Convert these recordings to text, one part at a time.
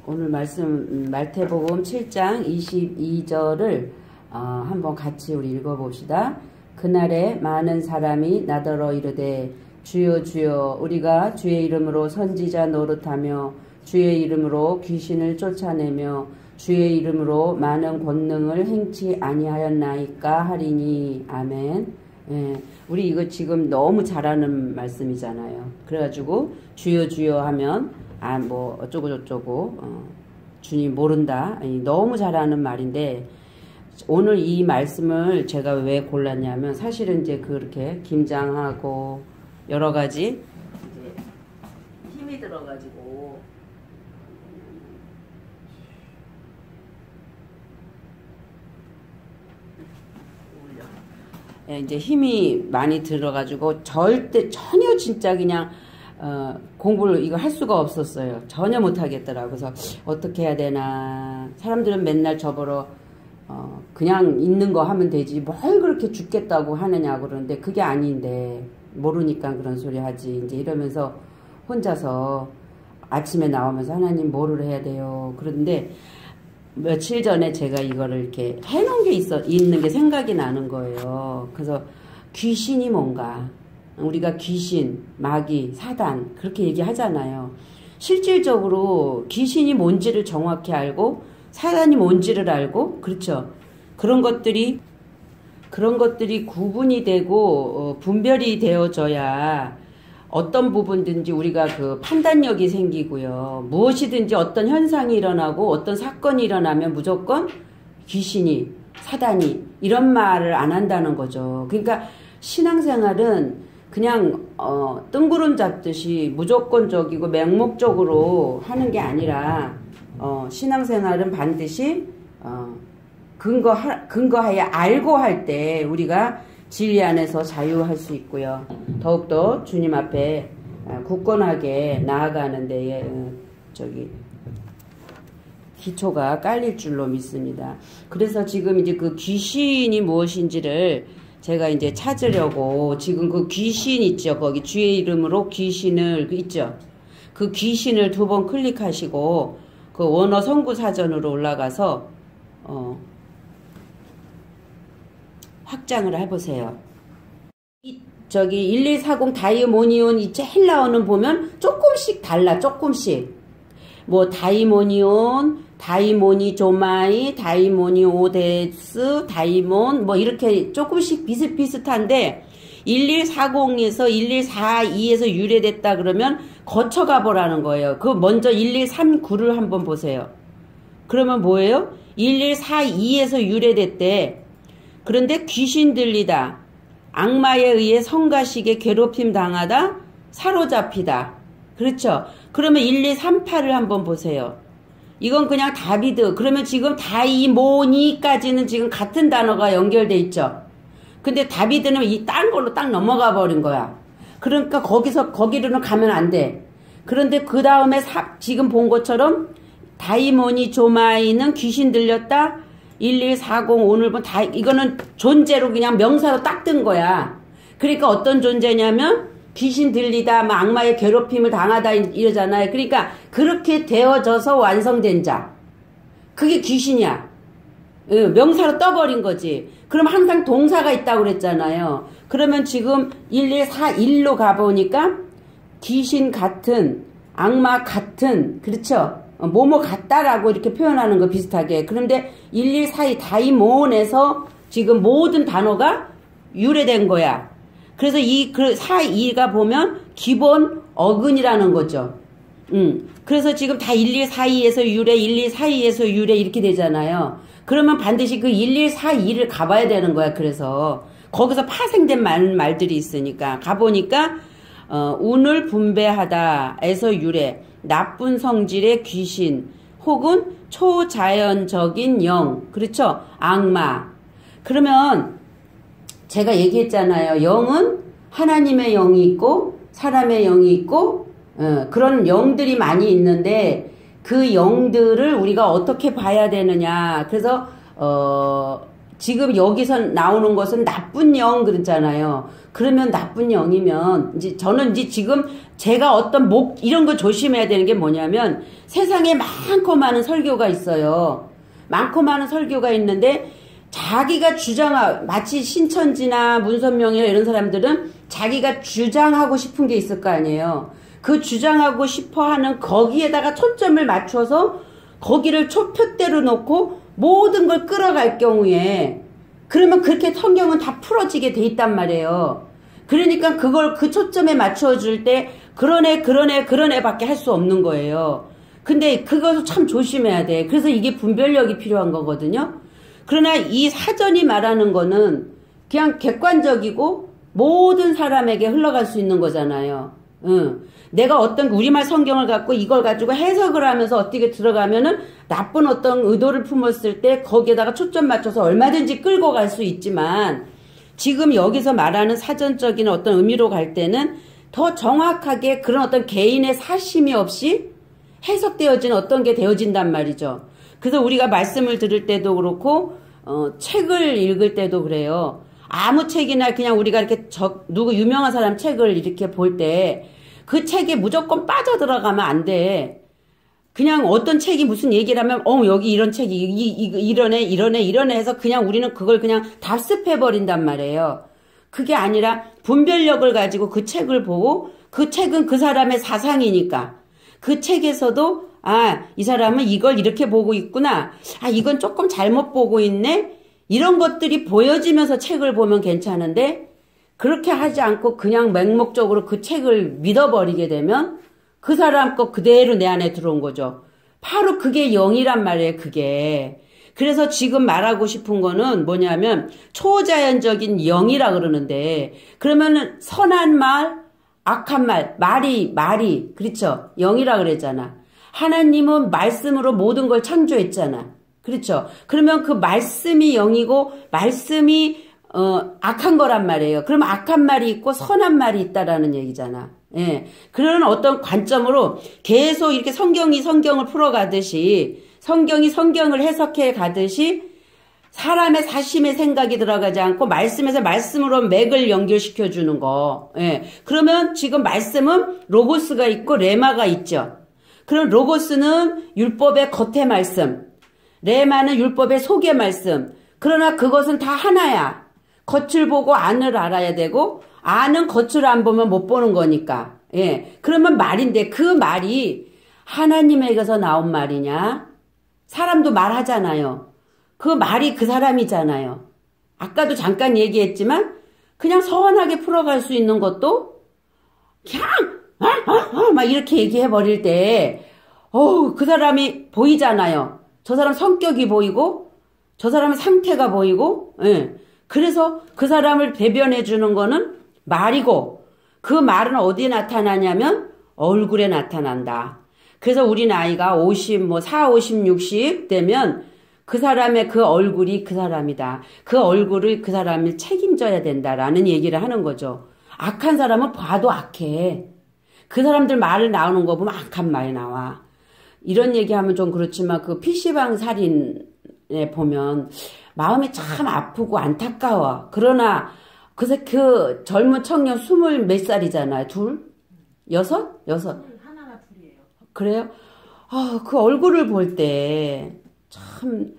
오늘 말씀 말태복음 7장 22절을 한번 같이 우리 읽어봅시다. 그날에 많은 사람이 나더러 이르되 주여 주여 우리가 주의 이름으로 선지자 노릇하며 주의 이름으로 귀신을 쫓아내며 주의 이름으로 많은 권능을 행치 아니하였나이까 하리니. 아멘. 예, 우리 이거 지금 너무 잘하는 말씀이잖아요. 그래가지고 주여 주여 하면 뭐 어쩌고 저쩌고 주님 모른다. 아니, 너무 잘하는 말인데 오늘 이 말씀을 제가 왜 골랐냐면 사실은 이제 그렇게 김장하고 여러 가지 이제 힘이 들어가지고 이제 힘이 많이 들어가지고 전혀 진짜 그냥 공부를 이거 할 수가 없었어요. 전혀 못하겠더라고요. 그래서 어떻게 해야 되나. 사람들은 맨날 저보러 그냥 있는 거 하면 되지 뭘 그렇게 죽겠다고 하느냐고 그러는데 그게 아닌데 모르니까 그런 소리 하지 이제 이러면서 혼자서 아침에 나오면서 하나님 뭐를 해야 돼요. 그런데 며칠 전에 제가 이거를 이렇게 해놓은 게 있는 게 생각이 나는 거예요. 그래서 귀신이 뭔가 우리가 귀신, 마귀, 사단 그렇게 얘기하잖아요. 실질적으로 귀신이 뭔지를 정확히 알고 사단이 뭔지를 알고 그렇죠. 그런 것들이 구분이 되고 분별이 되어져야 어떤 부분든지 우리가 그 판단력이 생기고요. 무엇이든지 어떤 현상이 일어나고 어떤 사건이 일어나면 무조건 귀신이, 사단이 이런 말을 안 한다는 거죠. 그러니까 신앙생활은 그냥 뜬구름 잡듯이 무조건적이고 맹목적으로 하는 게 아니라 신앙생활은 반드시 근거하여 알고 할 때 우리가 진리 안에서 자유할 수 있고요. 더욱더 주님 앞에 굳건하게 나아가는 데에 기초가 깔릴 줄로 믿습니다. 그래서 지금 이제 그 귀신이 무엇인지를 제가 이제 찾으려고 지금 그 귀신 있죠. 거기 주의 이름으로 귀신을 있죠. 그 귀신을 2번 클릭하시고 그 원어 성구 사전으로 올라가서 확장을 해보세요. 저기 1140 다이모니온이 제일 나오는 보면 조금씩 달라. 조금씩 뭐 다이모니온, 다이모니조마이, 다이모니오데스, 다이몬 뭐 이렇게 조금씩 비슷비슷한데 1140에서 1142에서 유래됐다 그러면 거쳐가 보라는 거예요. 그 먼저 1139를 한번 보세요. 그러면 뭐예요? 1142에서 유래됐대. 그런데 귀신 들리다, 악마에 의해 성가시게 괴롭힘 당하다, 사로잡히다. 그렇죠? 그러면 1238을 한번 보세요. 이건 그냥 다비드. 그러면 지금 다이모니까지는 지금 같은 단어가 연결돼 있죠. 근데 다비드는 이 딴 걸로 딱 넘어가 버린 거야. 그러니까 거기로는 가면 안 돼. 그런데 그 다음에 지금 본 것처럼 다이모니 조마이는 귀신 들렸다. 1140 오늘 본 이거는 존재로 그냥 명사로 딱 뜬 거야. 그러니까 어떤 존재냐면 귀신 들리다, 막 악마의 괴롭힘을 당하다 이러잖아요. 그러니까 그렇게 되어져서 완성된 자. 그게 귀신이야. 명사로 떠버린 거지. 그럼 항상 동사가 있다고 그랬잖아요. 그러면 지금 1141로 가보니까 귀신 같은, 악마 같은, 그렇죠? 뭐뭐 같다라고 이렇게 표현하는 거 비슷하게. 그런데 1142 다이몬에서 지금 모든 단어가 유래된 거야. 그래서 그 42가 보면 기본 어근이라는 거죠. 그래서 지금 다 1142에서 유래, 1142에서 유래 이렇게 되잖아요. 그러면 반드시 그 1142를 가봐야 되는 거야. 그래서 거기서 파생된 말들이 있으니까 가보니까 운을 분배하다에서 유래, 나쁜 성질의 귀신 혹은 초자연적인 영, 그렇죠? 악마. 그러면 제가 얘기했잖아요. 영은 하나님의 영이 있고 사람의 영이 있고 그런 영들이 많이 있는데 그 영들을 우리가 어떻게 봐야 되느냐. 그래서 지금 여기서 나오는 것은 나쁜 영 그러잖아요. 그러면 나쁜 영이면 이제 저는 이제 지금 제가 어떤 이런 거 조심해야 되는 게 뭐냐면 세상에 많고 많은 설교가 있어요. 많고 많은 설교가 있는데 자기가 마치 신천지나 문선명이나 이런 사람들은 자기가 주장하고 싶은 게 있을 거 아니에요. 그 주장하고 싶어 하는 거기에다가 초점을 맞춰서 거기를 표대로 놓고 모든 걸 끌어갈 경우에 그러면 그렇게 성경은 다 풀어지게 돼 있단 말이에요. 그러니까 그걸 그 초점에 맞춰줄 때 그러네 밖에 할 수 없는 거예요. 근데 그것을 참 조심해야 돼. 그래서 이게 분별력이 필요한 거거든요. 그러나 이 사전이 말하는 거는 그냥 객관적이고 모든 사람에게 흘러갈 수 있는 거잖아요. 내가 어떤 우리말 성경을 갖고 이걸 가지고 해석을 하면서 어떻게 들어가면은 나쁜 어떤 의도를 품었을 때 거기에다가 초점 맞춰서 얼마든지 끌고 갈 수 있지만 지금 여기서 말하는 사전적인 어떤 의미로 갈 때는 더 정확하게 그런 어떤 개인의 사심이 없이 해석되어진 어떤 게 되어진단 말이죠. 그래서 우리가 말씀을 들을 때도 그렇고 책을 읽을 때도 그래요. 아무 책이나 그냥 우리가 이렇게 누구 유명한 사람 책을 이렇게 볼 때 그 책에 무조건 빠져들어가면 안 돼. 그냥 어떤 책이 무슨 얘기를 하면 여기 이런 책이 이러네 해서 그냥 우리는 그걸 그냥 답습해버린단 말이에요. 그게 아니라 분별력을 가지고 그 책을 보고 그 책은 그 사람의 사상이니까 그 책에서도 이 사람은 이걸 이렇게 보고 있구나. 이건 조금 잘못 보고 있네. 이런 것들이 보여지면서 책을 보면 괜찮은데 그렇게 하지 않고 그냥 맹목적으로 그 책을 믿어버리게 되면 그 사람 거 그대로 내 안에 들어온 거죠. 바로 그게 영이란 말이에요. 그게. 그래서 지금 말하고 싶은 거는 뭐냐면 초자연적인 영이라 그러는데 그러면은 선한 말, 악한 말이 그렇죠. 영이라 그랬잖아. 하나님은 말씀으로 모든 걸 창조했잖아. 그렇죠. 그러면 그 말씀이 영이고 말씀이 악한 거란 말이에요. 그러면 악한 말이 있고 선한 말이 있다라는 얘기잖아. 예. 그런 어떤 관점으로 계속 이렇게 성경을 풀어가듯이 성경이 성경을 해석해 가듯이 사람의 사심의 생각이 들어가지 않고 말씀에서 말씀으로 맥을 연결시켜 주는 거. 예. 그러면 지금 말씀은 로고스가 있고 레마가 있죠. 그럼 로고스는 율법의 겉의 말씀, 레마는 율법의 속의 말씀. 그러나 그것은 다 하나야. 겉을 보고 안을 알아야 되고 안은 겉을 안 보면 못 보는 거니까. 예. 그러면 말인데 그 말이 하나님에게서 나온 말이냐? 사람도 말하잖아요. 그 말이 그 사람이잖아요. 아까도 잠깐 얘기했지만 그냥 서원하게 풀어갈 수 있는 것도 그냥 막 이렇게 얘기해 버릴 때 그 사람이 보이잖아요. 저 사람 성격이 보이고 저 사람의 상태가 보이고 예. 그래서 그 사람을 배변해 주는 거는 말이고 그 말은 어디에 나타나냐면 얼굴에 나타난다. 그래서 우리 나이가 50, 50, 60 되면 그 사람의 그 얼굴이 그 사람이다. 그 얼굴을 그 사람을 책임져야 된다라는 얘기를 하는 거죠. 악한 사람은 봐도 악해. 그 사람들 말을 나오는 거 보면 악한 말이 나와. 이런 얘기하면 좀 그렇지만 그 PC방 살인에 보면 마음이 참 아프고 안타까워. 그러나 그 젊은 청년 20 몇 살이잖아요. 여섯? 하나나 둘이에요. 그래요? 그 얼굴을 볼 때 참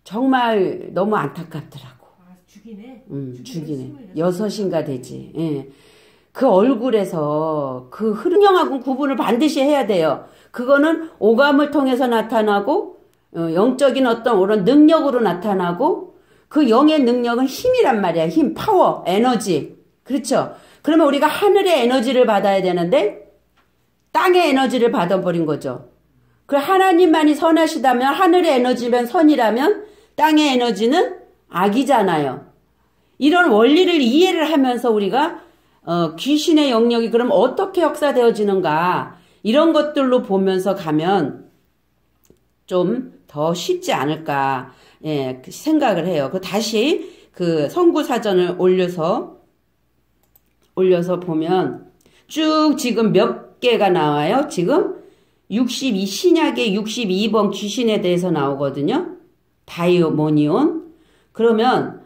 정말 너무 안타깝더라고. 죽이네. 죽이네. 6인가 되지. 예. 그 얼굴에서 그 흥령하고 구분을 반드시 해야 돼요. 그거는 오감을 통해서 나타나고 영적인 어떤 그런 능력으로 나타나고 그 영의 능력은 힘이란 말이야. 힘, 파워, 에너지. 그렇죠? 그러면 우리가 하늘의 에너지를 받아야 되는데 땅의 에너지를 받아버린 거죠. 그 하나님만이 선하시다면 하늘의 에너지면 선이라면 땅의 에너지는 악이잖아요. 이런 원리를 이해를 하면서 우리가 귀신의 영역이 그럼 어떻게 역사되어지는가 이런 것들로 보면서 가면 좀 더 쉽지 않을까 생각을 해요. 다시 그 성구사전을 올려서 보면 쭉 지금 몇 개가 나와요. 지금 62 신약의 62번 귀신에 대해서 나오거든요. 다이모니온. 그러면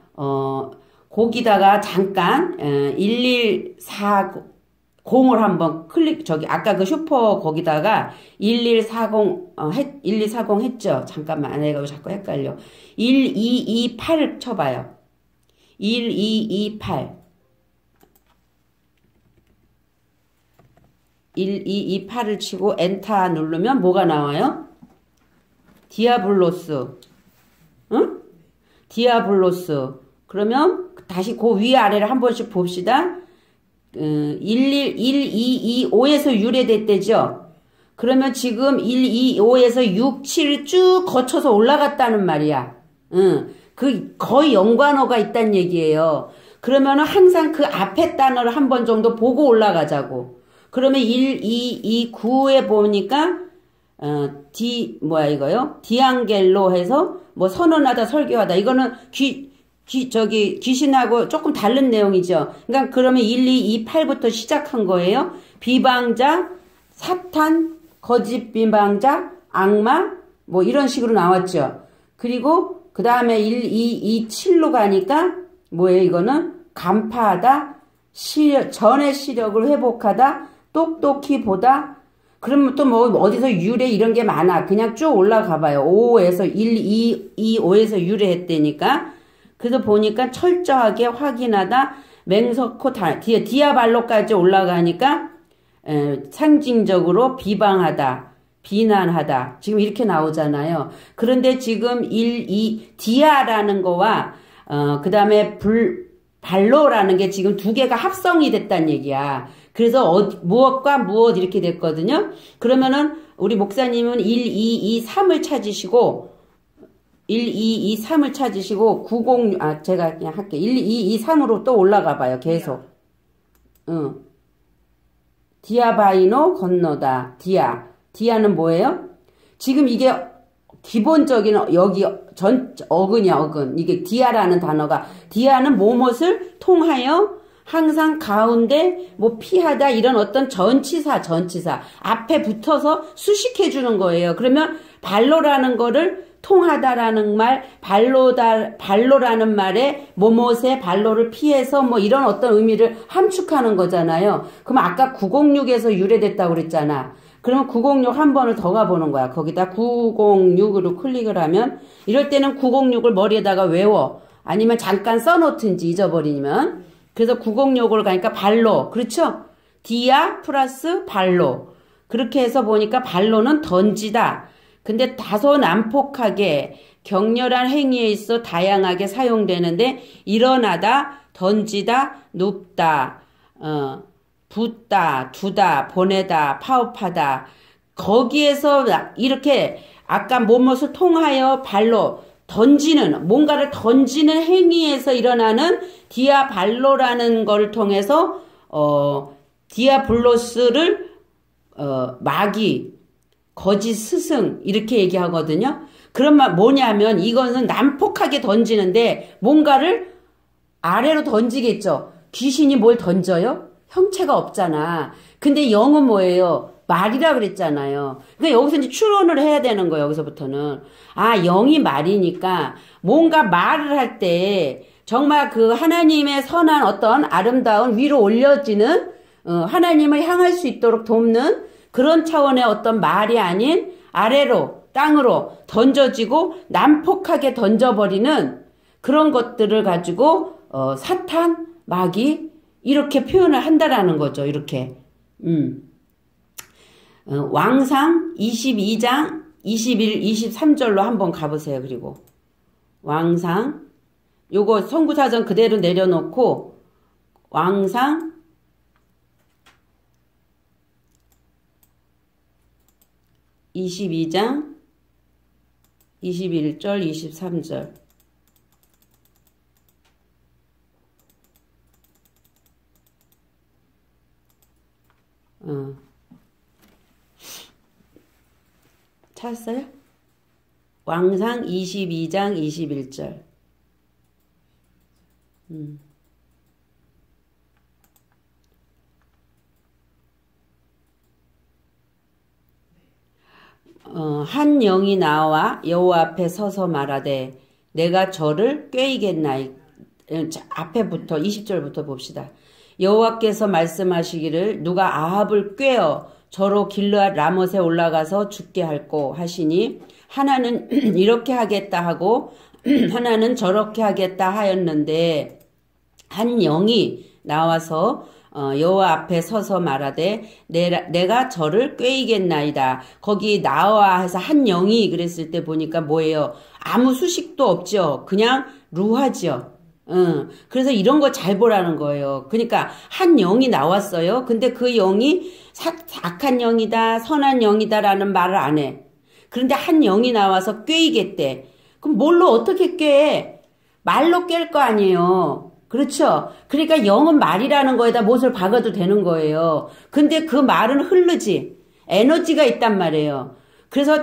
거기다가 잠깐 1140을 한번 아까 그 슈퍼 거기다가 1140 했죠. 잠깐만, 내가 자꾸 헷갈려. 1228을 쳐봐요. 1228. 1228을 치고 엔터 누르면 뭐가 나와요? 디아블로스. 응? 디아블로스. 그러면 다시 그 위아래를 한 번씩 봅시다. 1225에서 유래됐대죠. 그러면 지금 125에서 67을 쭉 거쳐서 올라갔다는 말이야. 그 거의 연관어가 있다는 얘기예요. 그러면은 항상 그 앞에 단어를 한 번 정도 보고 올라가자고. 그러면 1229에 보니까 뭐야 이거요? 디앙겔로 해서 뭐 선언하다 설교하다. 이거는 귀신하고 조금 다른 내용이죠. 그러니까 그러면 1228부터 시작한 거예요. 비방자, 사탄, 거짓 비방자, 악마, 뭐 이런 식으로 나왔죠. 그리고 그 다음에 1227로 가니까 뭐예요? 이거는 간파하다, 전의 시력을 회복하다, 똑똑히 보다. 그러면 또 뭐 어디서 유래 이런 게 많아. 그냥 쭉 올라가 봐요. 5에서 5에서 유래했다니까. 그래서 보니까 철저하게 확인하다, 맹석코 디아발로까지 올라가니까 상징적으로 비방하다, 비난하다. 지금 이렇게 나오잖아요. 그런데 지금 디아라는 거와 그 다음에 발로라는 게 지금 두 개가 합성이 됐다는 얘기야. 그래서 무엇과 무엇 이렇게 됐거든요. 그러면은 우리 목사님은 1223을 찾으시고 1223을 찾으시고 906 제가 그냥 할게. 1223으로 또 올라가 봐요. 계속. 디아바이노 건너다. 디아는 뭐예요? 지금 이게 기본적인 여기 어근이야, 어근. 이게 디아라는 단어가 디아는 뭐뭇을 통하여 항상 가운데 뭐 피하다 이런 어떤 전치사 앞에 붙어서 수식해 주는 거예요. 그러면 발로라는 거를 통하다라는 말, 발로라는 말에 뭐뭇의 발로를 피해서 뭐 이런 어떤 의미를 함축하는 거잖아요. 그럼 아까 906에서 유래됐다고 그랬잖아. 그러면 906 한 번을 더 가보는 거야. 거기다 906으로 클릭을 하면 이럴 때는 906을 머리에다가 외워. 아니면 잠깐 써놓든지 잊어버리면. 그래서 906으로 가니까 발로. 그렇죠? 디아 플러스 발로. 그렇게 해서 보니까 발로는 던지다. 근데 다소 난폭하게 격렬한 행위에 있어 다양하게 사용되는데 일어나다, 던지다, 눕다, 붓다, 두다, 보내다, 파업하다. 거기에서 이렇게 아까 뭐뭇을 통하여 발로 던지는, 뭔가를 던지는 행위에서 일어나는 디아발로라는 걸 통해서 디아블로스를 마귀, 거짓 스승 이렇게 얘기하거든요. 그런 말 뭐냐면 이거는 난폭하게 던지는데 뭔가를 아래로 던지겠죠. 귀신이 뭘 던져요? 형체가 없잖아. 근데 영은 뭐예요? 말이라 그랬잖아요. 그러니까 여기서 이제 추론을 해야 되는 거예요. 여기서부터는. 아, 영이 말이니까 뭔가 말을 할 때 정말 그 하나님의 선한 어떤 아름다운 위로 올려지는 하나님을 향할 수 있도록 돕는 그런 차원의 어떤 말이 아닌 아래로 땅으로 던져지고 난폭하게 던져버리는 그런 것들을 가지고 사탄, 마귀 이렇게 표현을 한다라는 거죠. 이렇게. 왕상 22장 21, 23절로 한번 가보세요. 그리고 왕상 요거 선구사전 그대로 내려놓고 왕상 22장 21절 23절 찾았어요? 왕상 22장 21절 한 영이 나와 여호와 앞에 서서 말하되 내가 저를 꾀이겠나이다. 앞에부터 20절부터 봅시다. 여호와께서 말씀하시기를 누가 아합을 꾀어 저로 길르앗 라못에 올라가서 죽게 할꼬 하시니 하나는 이렇게 하겠다 하고 하나는 저렇게 하겠다 하였는데 한 영이 나와서 여호와 앞에 서서 말하되 내가 저를 꾀이겠나이다. 거기 나와 해서 한 영이 그랬을 때 보니까 뭐예요? 아무 수식도 없죠. 그냥 루하죠. 그래서 이런 거 잘 보라는 거예요. 그러니까 한 영이 나왔어요. 근데 그 영이 악한 영이다, 선한 영이다라는 말을 안 해. 그런데 한 영이 나와서 꾀이겠대. 그럼 뭘로 어떻게 꾀? 말로 깰 거 아니에요. 그렇죠? 그러니까 영은 말이라는 거에다 못을 박아도 되는 거예요. 근데 그 말은 흐르지. 에너지가 있단 말이에요. 그래서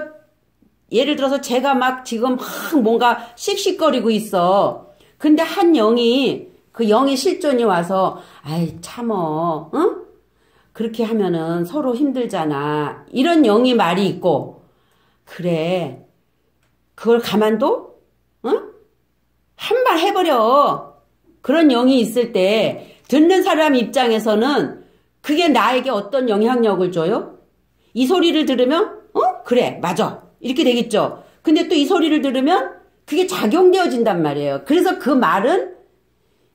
예를 들어서 제가 막 지금 막 뭔가 씩씩거리고 있어. 근데 한 영이 그 영의 실존이 와서 아이 참어 응? 그렇게 하면은 서로 힘들잖아. 이런 영의 말이 있고 그래 그걸 가만둬? 응? 한 말 해버려. 그런 영이 있을 때 듣는 사람 입장에서는 그게 나에게 어떤 영향력을 줘요? 이 소리를 들으면 그래 맞아 이렇게 되겠죠. 근데 또 이 소리를 들으면 그게 작용되어진단 말이에요. 그래서 그 말은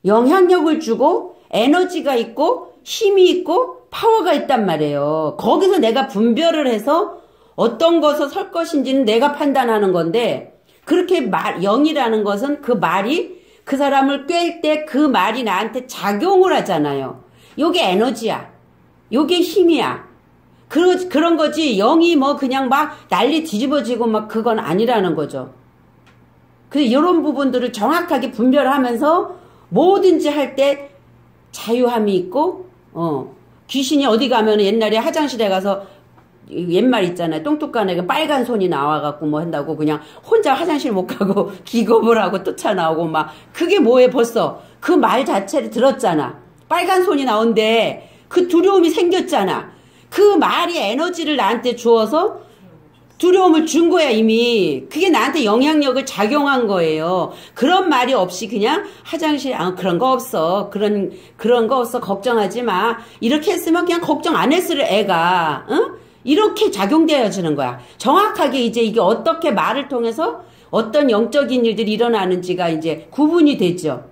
영향력을 주고 에너지가 있고 힘이 있고 파워가 있단 말이에요. 거기서 내가 분별을 해서 어떤 것을 설 것인지는 내가 판단하는 건데 그렇게 영이라는 것은 그 말이 그 사람을 꿰일 때 그 말이 나한테 작용을 하잖아요. 요게 에너지야. 요게 힘이야. 그런 거지 영이 뭐 그냥 막 난리 뒤집어지고 막 그건 아니라는 거죠. 이런 부분들을 정확하게 분별하면서 뭐든지 할 때 자유함이 있고 귀신이 어디 가면 옛날에 화장실에 가서 옛말 있잖아요. 똥뚝간에 빨간 손이 나와갖고 뭐 한다고 그냥 혼자 화장실 못 가고 기겁을 하고 쫓아나오고 막 그게 뭐에 벌써 그 말 자체를 들었잖아. 빨간 손이 나온데 그 두려움이 생겼잖아. 그 말이 에너지를 나한테 주어서 두려움을 준 거야 이미. 그게 나한테 영향력을 작용한 거예요. 그런 말이 없이 그냥 화장실 그런 거 없어. 그런 거 없어. 걱정하지 마. 이렇게 했으면 그냥 걱정 안 했을 애가 응? 이렇게 작용되어지는 거야. 정확하게 이제 이게 어떻게 말을 통해서 어떤 영적인 일들이 일어나는지가 이제 구분이 되죠.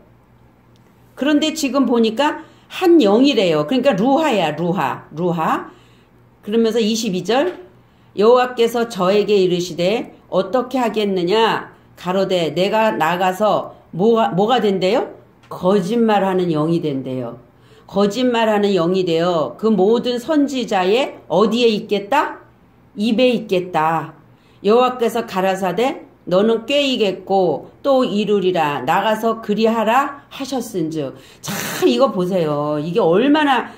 그런데 지금 보니까 한 영이래요. 그러니까 루하야 루하. 그러면서 22절 여호와께서 저에게 이르시되 어떻게 하겠느냐 가로되 내가 나가서 뭐가 된대요? 거짓말하는 영이 된대요. 거짓말하는 영이 되어 그 모든 선지자의 어디에 있겠다? 입에 있겠다. 여호와께서 가라사대 너는 꾀이겠고 또 이루리라 나가서 그리하라 하셨은즉. 참 이거 보세요. 이게 얼마나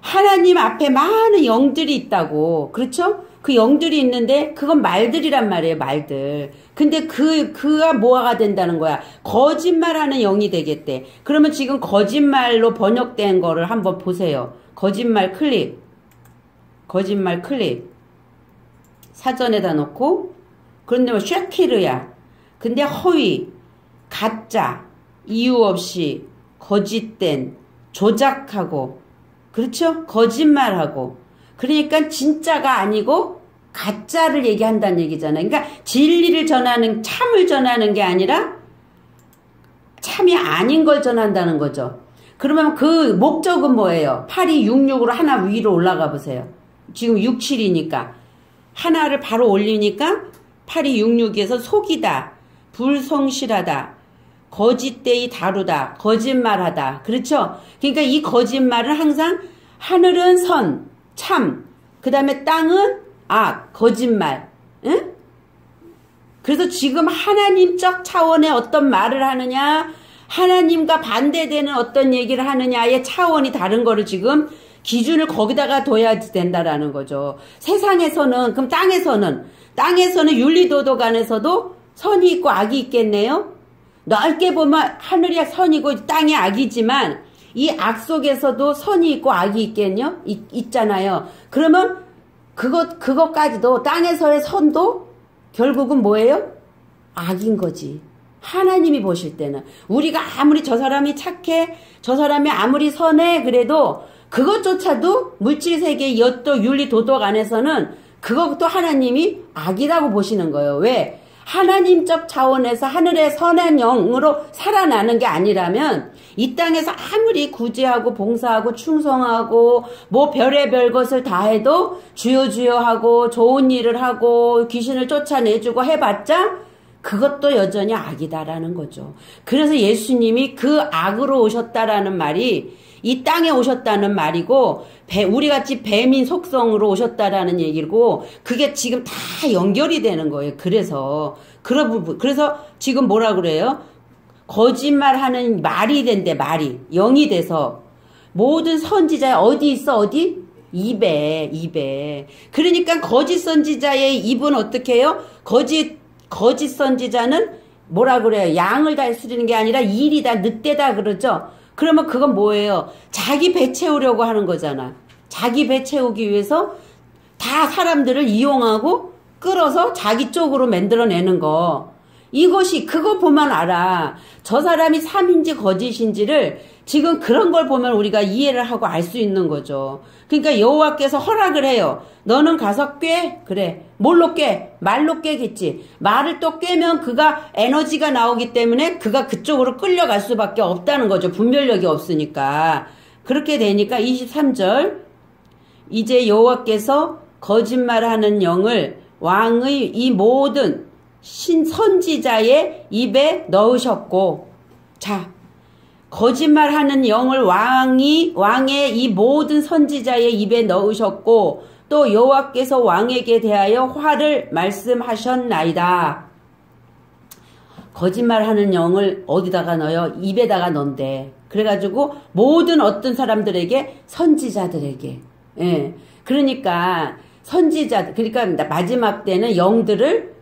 하나님 앞에 많은 영들이 있다고. 그렇죠? 그 영들이 있는데 그건 말들이란 말이에요. 말들. 근데 그가 뭐가 된다는 거야? 거짓말하는 영이 되겠대. 그러면 지금 거짓말로 번역된 거를 한번 보세요. 거짓말 클릭. 사전에다 놓고 그런데 뭐 쉐키르야. 근데 허위, 가짜, 이유 없이, 거짓된, 조작하고 그렇죠? 거짓말하고. 그러니까 진짜가 아니고 가짜를 얘기한다는 얘기잖아요. 그러니까 진리를 전하는 참을 전하는 게 아니라 참이 아닌 걸 전한다는 거죠. 그러면 그 목적은 뭐예요? 8266으로 하나 위로 올라가 보세요. 지금 67이니까 하나를 바로 올리니까 8266에서 속이다, 불성실하다, 거짓되이 다루다, 거짓말하다. 그렇죠? 그러니까 이 거짓말은 항상 하늘은 선, 참, 그 다음에 땅은 악, 거짓말. 응? 그래서 지금 하나님적 차원의 어떤 말을 하느냐, 하나님과 반대되는 어떤 얘기를 하느냐의 차원이 다른 거를 지금 기준을 거기다가 둬야 된다라는 거죠. 세상에서는, 그럼 땅에서는 윤리도덕 안에서도 선이 있고 악이 있겠네요? 넓게 보면 하늘이 선이고 땅이 악이지만 이 악 속에서도 선이 있고 악이 있겠냐? 있잖아요. 그러면 그것까지도 땅에서의 선도 결국은 뭐예요? 악인 거지. 하나님이 보실 때는 우리가 아무리 저 사람이 착해, 저 사람이 아무리 선해 그래도 그것조차도 물질세계 엿도 윤리 도덕 안에서는 그것도 하나님이 악이라고 보시는 거예요. 왜? 하나님적 차원에서 하늘의 선한 영으로 살아나는 게 아니라면 이 땅에서 아무리 구제하고 봉사하고 충성하고 뭐 별의별 것을 다 해도 주여 주여 하고 좋은 일을 하고 귀신을 쫓아내주고 해봤자 그것도 여전히 악이다라는 거죠. 그래서 예수님이 그 악으로 오셨다라는 말이 이 땅에 오셨다는 말이고 우리같이 뱀인 속성으로 오셨다라는 얘기고 그게 지금 다 연결이 되는 거예요. 그래서 지금 뭐라 그래요? 거짓말하는 말이 된대. 말이 영이 돼서 모든 선지자 어디 있어? 어디? 입에. 그러니까 거짓 선지자의 입은 어떻게 해요? 거짓 선지자는 뭐라 그래요? 양을 다스리는 게 아니라 일이다, 늑대다 그러죠? 그러면 그건 뭐예요? 자기 배 채우려고 하는 거잖아. 자기 배 채우기 위해서 다 사람들을 이용하고 끌어서 자기 쪽으로 만들어내는 거. 이것이 그거 보면 알아. 저 사람이 삼인지 거짓인지를 지금 그런 걸 보면 우리가 이해를 하고 알 수 있는 거죠. 그러니까 여호와께서 허락을 해요. 너는 가서 꿰? 그래. 뭘로 꿰? 말로 꿰겠지. 말을 또 꿰면 그가 에너지가 나오기 때문에 그가 그쪽으로 끌려갈 수밖에 없다는 거죠. 분별력이 없으니까. 그렇게 되니까 23절 이제 여호와께서 거짓말하는 영을 왕의 이 모든 선지자의 입에 넣으셨고, 자, 거짓말하는 영을 왕의 이 모든 선지자의 입에 넣으셨고, 또 여호와께서 왕에게 대하여 화를 말씀하셨나이다. 거짓말하는 영을 어디다가 넣어요? 입에다가 넣는데. 그래가지고 모든 어떤 사람들에게 선지자들에게. 예. 그러니까 그러니까 마지막 때는 영들을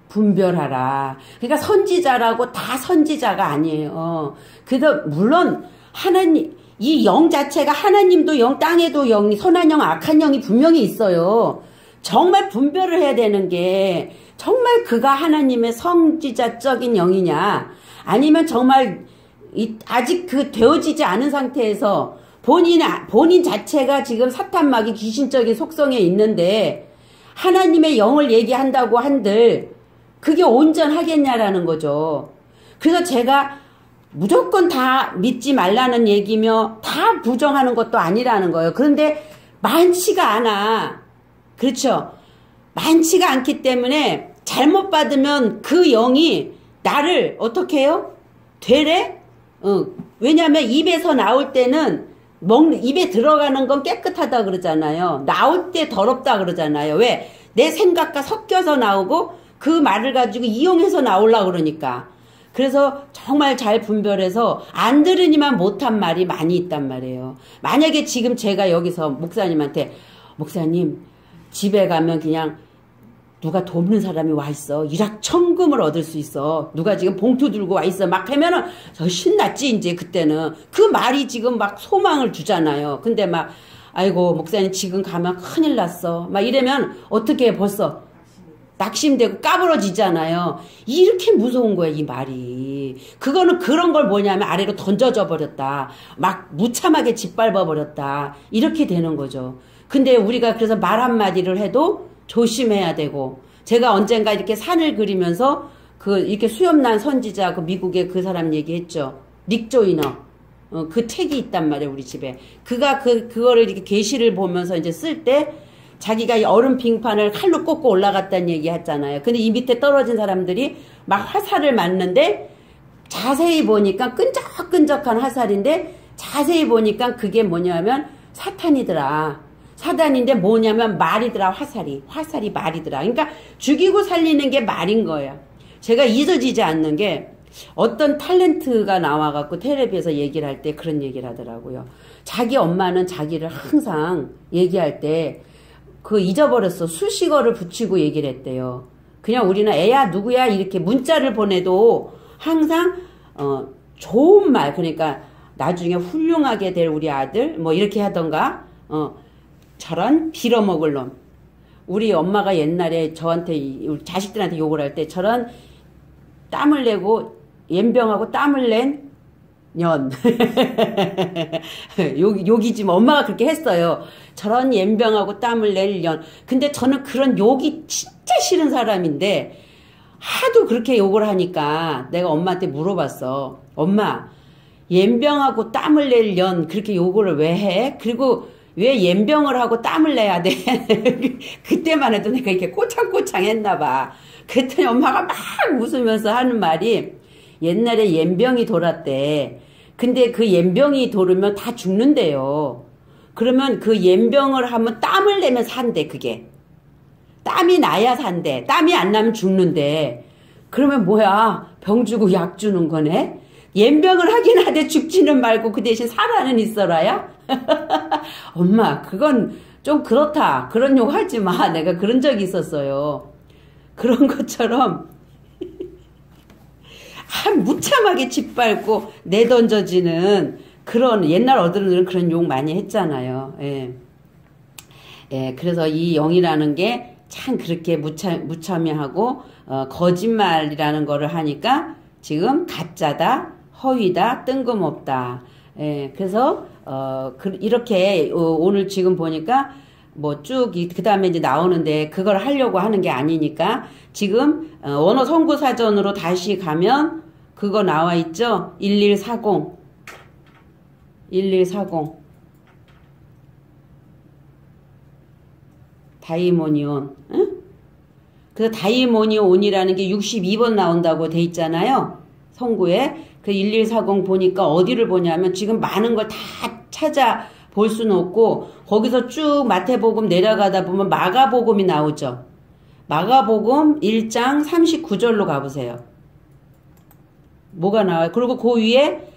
분별하라. 그러니까 선지자라고 다 선지자가 아니에요. 그래서 물론 하나님 이 영 자체가 하나님도 영, 땅에도 영이 선한 영, 악한 영이 분명히 있어요. 정말 분별을 해야 되는 게 정말 그가 하나님의 선지자적인 영이냐 아니면 정말 아직 그 되어지지 않은 상태에서 본인 자체가 지금 사탄마귀 귀신적인 속성에 있는데 하나님의 영을 얘기한다고 한들 그게 온전하겠냐라는 거죠. 그래서 제가 무조건 다 믿지 말라는 얘기며 다 부정하는 것도 아니라는 거예요. 그런데 많지가 않아. 그렇죠? 많지가 않기 때문에 잘못 받으면 그 영이 나를 어떻게 해요? 되래? 왜냐하면 입에서 나올 때는 입에 들어가는 건 깨끗하다 그러잖아요. 나올 때 더럽다 그러잖아요. 왜? 내 생각과 섞여서 나오고 그 말을 가지고 이용해서 나오려고 그러니까. 그래서 정말 잘 분별해서 안 들으니만 못한 말이 많이 있단 말이에요. 만약에 지금 제가 여기서 목사님한테 목사님 집에 가면 그냥 누가 돕는 사람이 와 있어. 일확천금을 얻을 수 있어. 누가 지금 봉투 들고 와 있어. 막 하면은 저 신났지 이제 그때는. 그 말이 지금 막 소망을 주잖아요. 근데 막 아이고 목사님 지금 가면 큰일 났어. 막 이러면 어떻게 해 벌써. 낙심되고 까부러지잖아요. 이렇게 무서운 거예요, 이 말이. 그거는 그런 걸 뭐냐면 아래로 던져져 버렸다. 막 무참하게 짓밟아 버렸다. 이렇게 되는 거죠. 근데 우리가 그래서 말 한마디를 해도 조심해야 되고, 제가 언젠가 이렇게 산을 그리면서 이렇게 수염난 선지자, 미국의 그 사람 얘기했죠. 닉 조이너. 그 책이 있단 말이에요, 우리 집에. 그가 그거를 이렇게 계시를 보면서 이제 쓸 때, 자기가 이 얼음 빙판을 칼로 꽂고 올라갔다는 얘기 했잖아요. 근데 이 밑에 떨어진 사람들이 막 화살을 맞는데 자세히 보니까 끈적끈적한 화살인데 자세히 보니까 그게 뭐냐면 사탄이더라. 사단인데 뭐냐면 말이더라. 화살이 말이더라. 그러니까 죽이고 살리는 게 말인 거예요. 제가 잊어지지 않는 게 어떤 탤런트가 나와갖고 텔레비에서 얘기를 할 때 그런 얘기를 하더라고요. 자기 엄마는 자기를 항상 얘기할 때 잊어버렸어. 수식어를 붙이고 얘기를 했대요. 그냥 우리는 애야 누구야 이렇게 문자를 보내도 항상 좋은 말, 그러니까 나중에 훌륭하게 될 우리 아들 뭐 이렇게 하던가 저런 빌어먹을 놈. 우리 엄마가 옛날에 저한테 우리 자식들한테 욕을 할 때 저런 땀을 내고 옌병하고 땀을 낸 년. 욕이 지금 엄마가 그렇게 했어요. 저런 옌병하고 땀을 낼 년. 근데 저는 그런 욕이 진짜 싫은 사람인데 하도 그렇게 욕을 하니까 내가 엄마한테 물어봤어. 엄마, 옌병하고 땀을 낼 년 그렇게 욕을 왜 해? 그리고 왜 옌병을 하고 땀을 내야 돼? 그때만 해도 내가 이렇게 꼬창꼬창 했나 봐. 그랬더니 엄마가 막 웃으면서 하는 말이 옛날에 옌병이 돌았대. 근데 그 옌병이 돌으면 다 죽는데요. 그러면 그 옌병을 하면 땀을 내면 산대, 그게. 땀이 나야 산대. 땀이 안 나면 죽는데. 그러면 뭐야? 병 주고 약 주는 거네? 옌병을 하긴 하되 죽지는 말고 그 대신 살아는 있어라야? 엄마, 그건 좀 그렇다. 그런 욕 하지 마. 내가 그런 적이 있었어요. 그런 것처럼 무참하게 짓밟고 내던져지는 그런 옛날 어른들은 그런 욕 많이 했잖아요. 예. 예, 그래서 이 영이라는 게 참 그렇게 무참해하고 거짓말이라는 거를 하니까 지금 가짜다, 허위다, 뜬금없다. 예, 그래서 이렇게 오늘 지금 보니까 뭐 쭉 그 다음에 이제 나오는데 그걸 하려고 하는 게 아니니까 지금 언어 선구 사전으로 다시 가면 그거 나와 있죠? 1140 다이모니온. 응? 그래서 다이모니온이라는 게 62번 나온다고 돼 있잖아요. 선구에. 그 1140 보니까 어디를 보냐면 지금 많은 걸 다 찾아 볼 수는 없고 거기서 쭉 마태복음 내려가다 보면 마가복음이 나오죠. 마가복음 1장 39절로 가보세요. 뭐가 나와요? 그리고 그 위에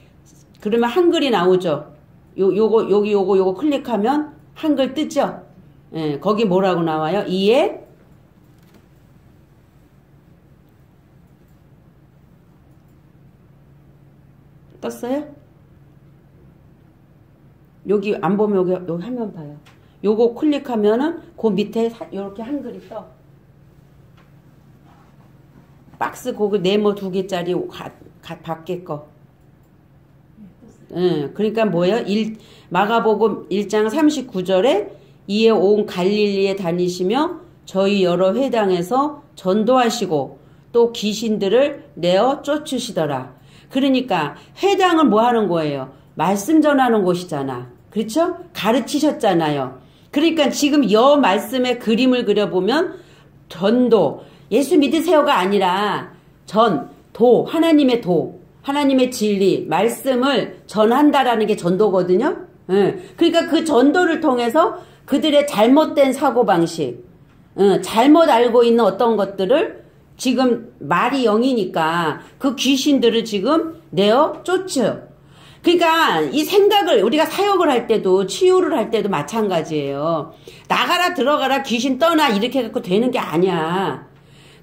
그러면 한글이 나오죠. 요거 클릭하면 한글 뜨죠. 예, 거기 뭐라고 나와요? 이에 떴어요? 여기 안 보면 여기 화면 봐요. 요거 클릭하면은 그 밑에 이렇게 한글이 떠. 박스 거기 네모 2개짜리 밖에 거. 그러니까 뭐예요? 마가복음 1장 39절에 이에 온 갈릴리에 다니시며 저희 여러 회당에서 전도하시고 또 귀신들을 내어 쫓으시더라. 그러니까 회당은 뭐 하는 거예요? 말씀 전하는 곳이잖아. 그렇죠? 가르치셨잖아요. 그러니까 지금 여 말씀의 그림을 그려보면 전도, 예수 믿으세요가 아니라 하나님의 하나님의 진리, 말씀을 전한다라는 게 전도거든요. 그러니까 그 전도를 통해서 그들의 잘못된 사고방식, 잘못 알고 있는 어떤 것들을 지금 말이 영이니까 그 귀신들을 지금 내어 쫓죠. 그러니까 이 생각을 우리가 사역을 할 때도 치유를 할 때도 마찬가지예요. 나가라 들어가라 귀신 떠나 이렇게 갖고 되는 게 아니야.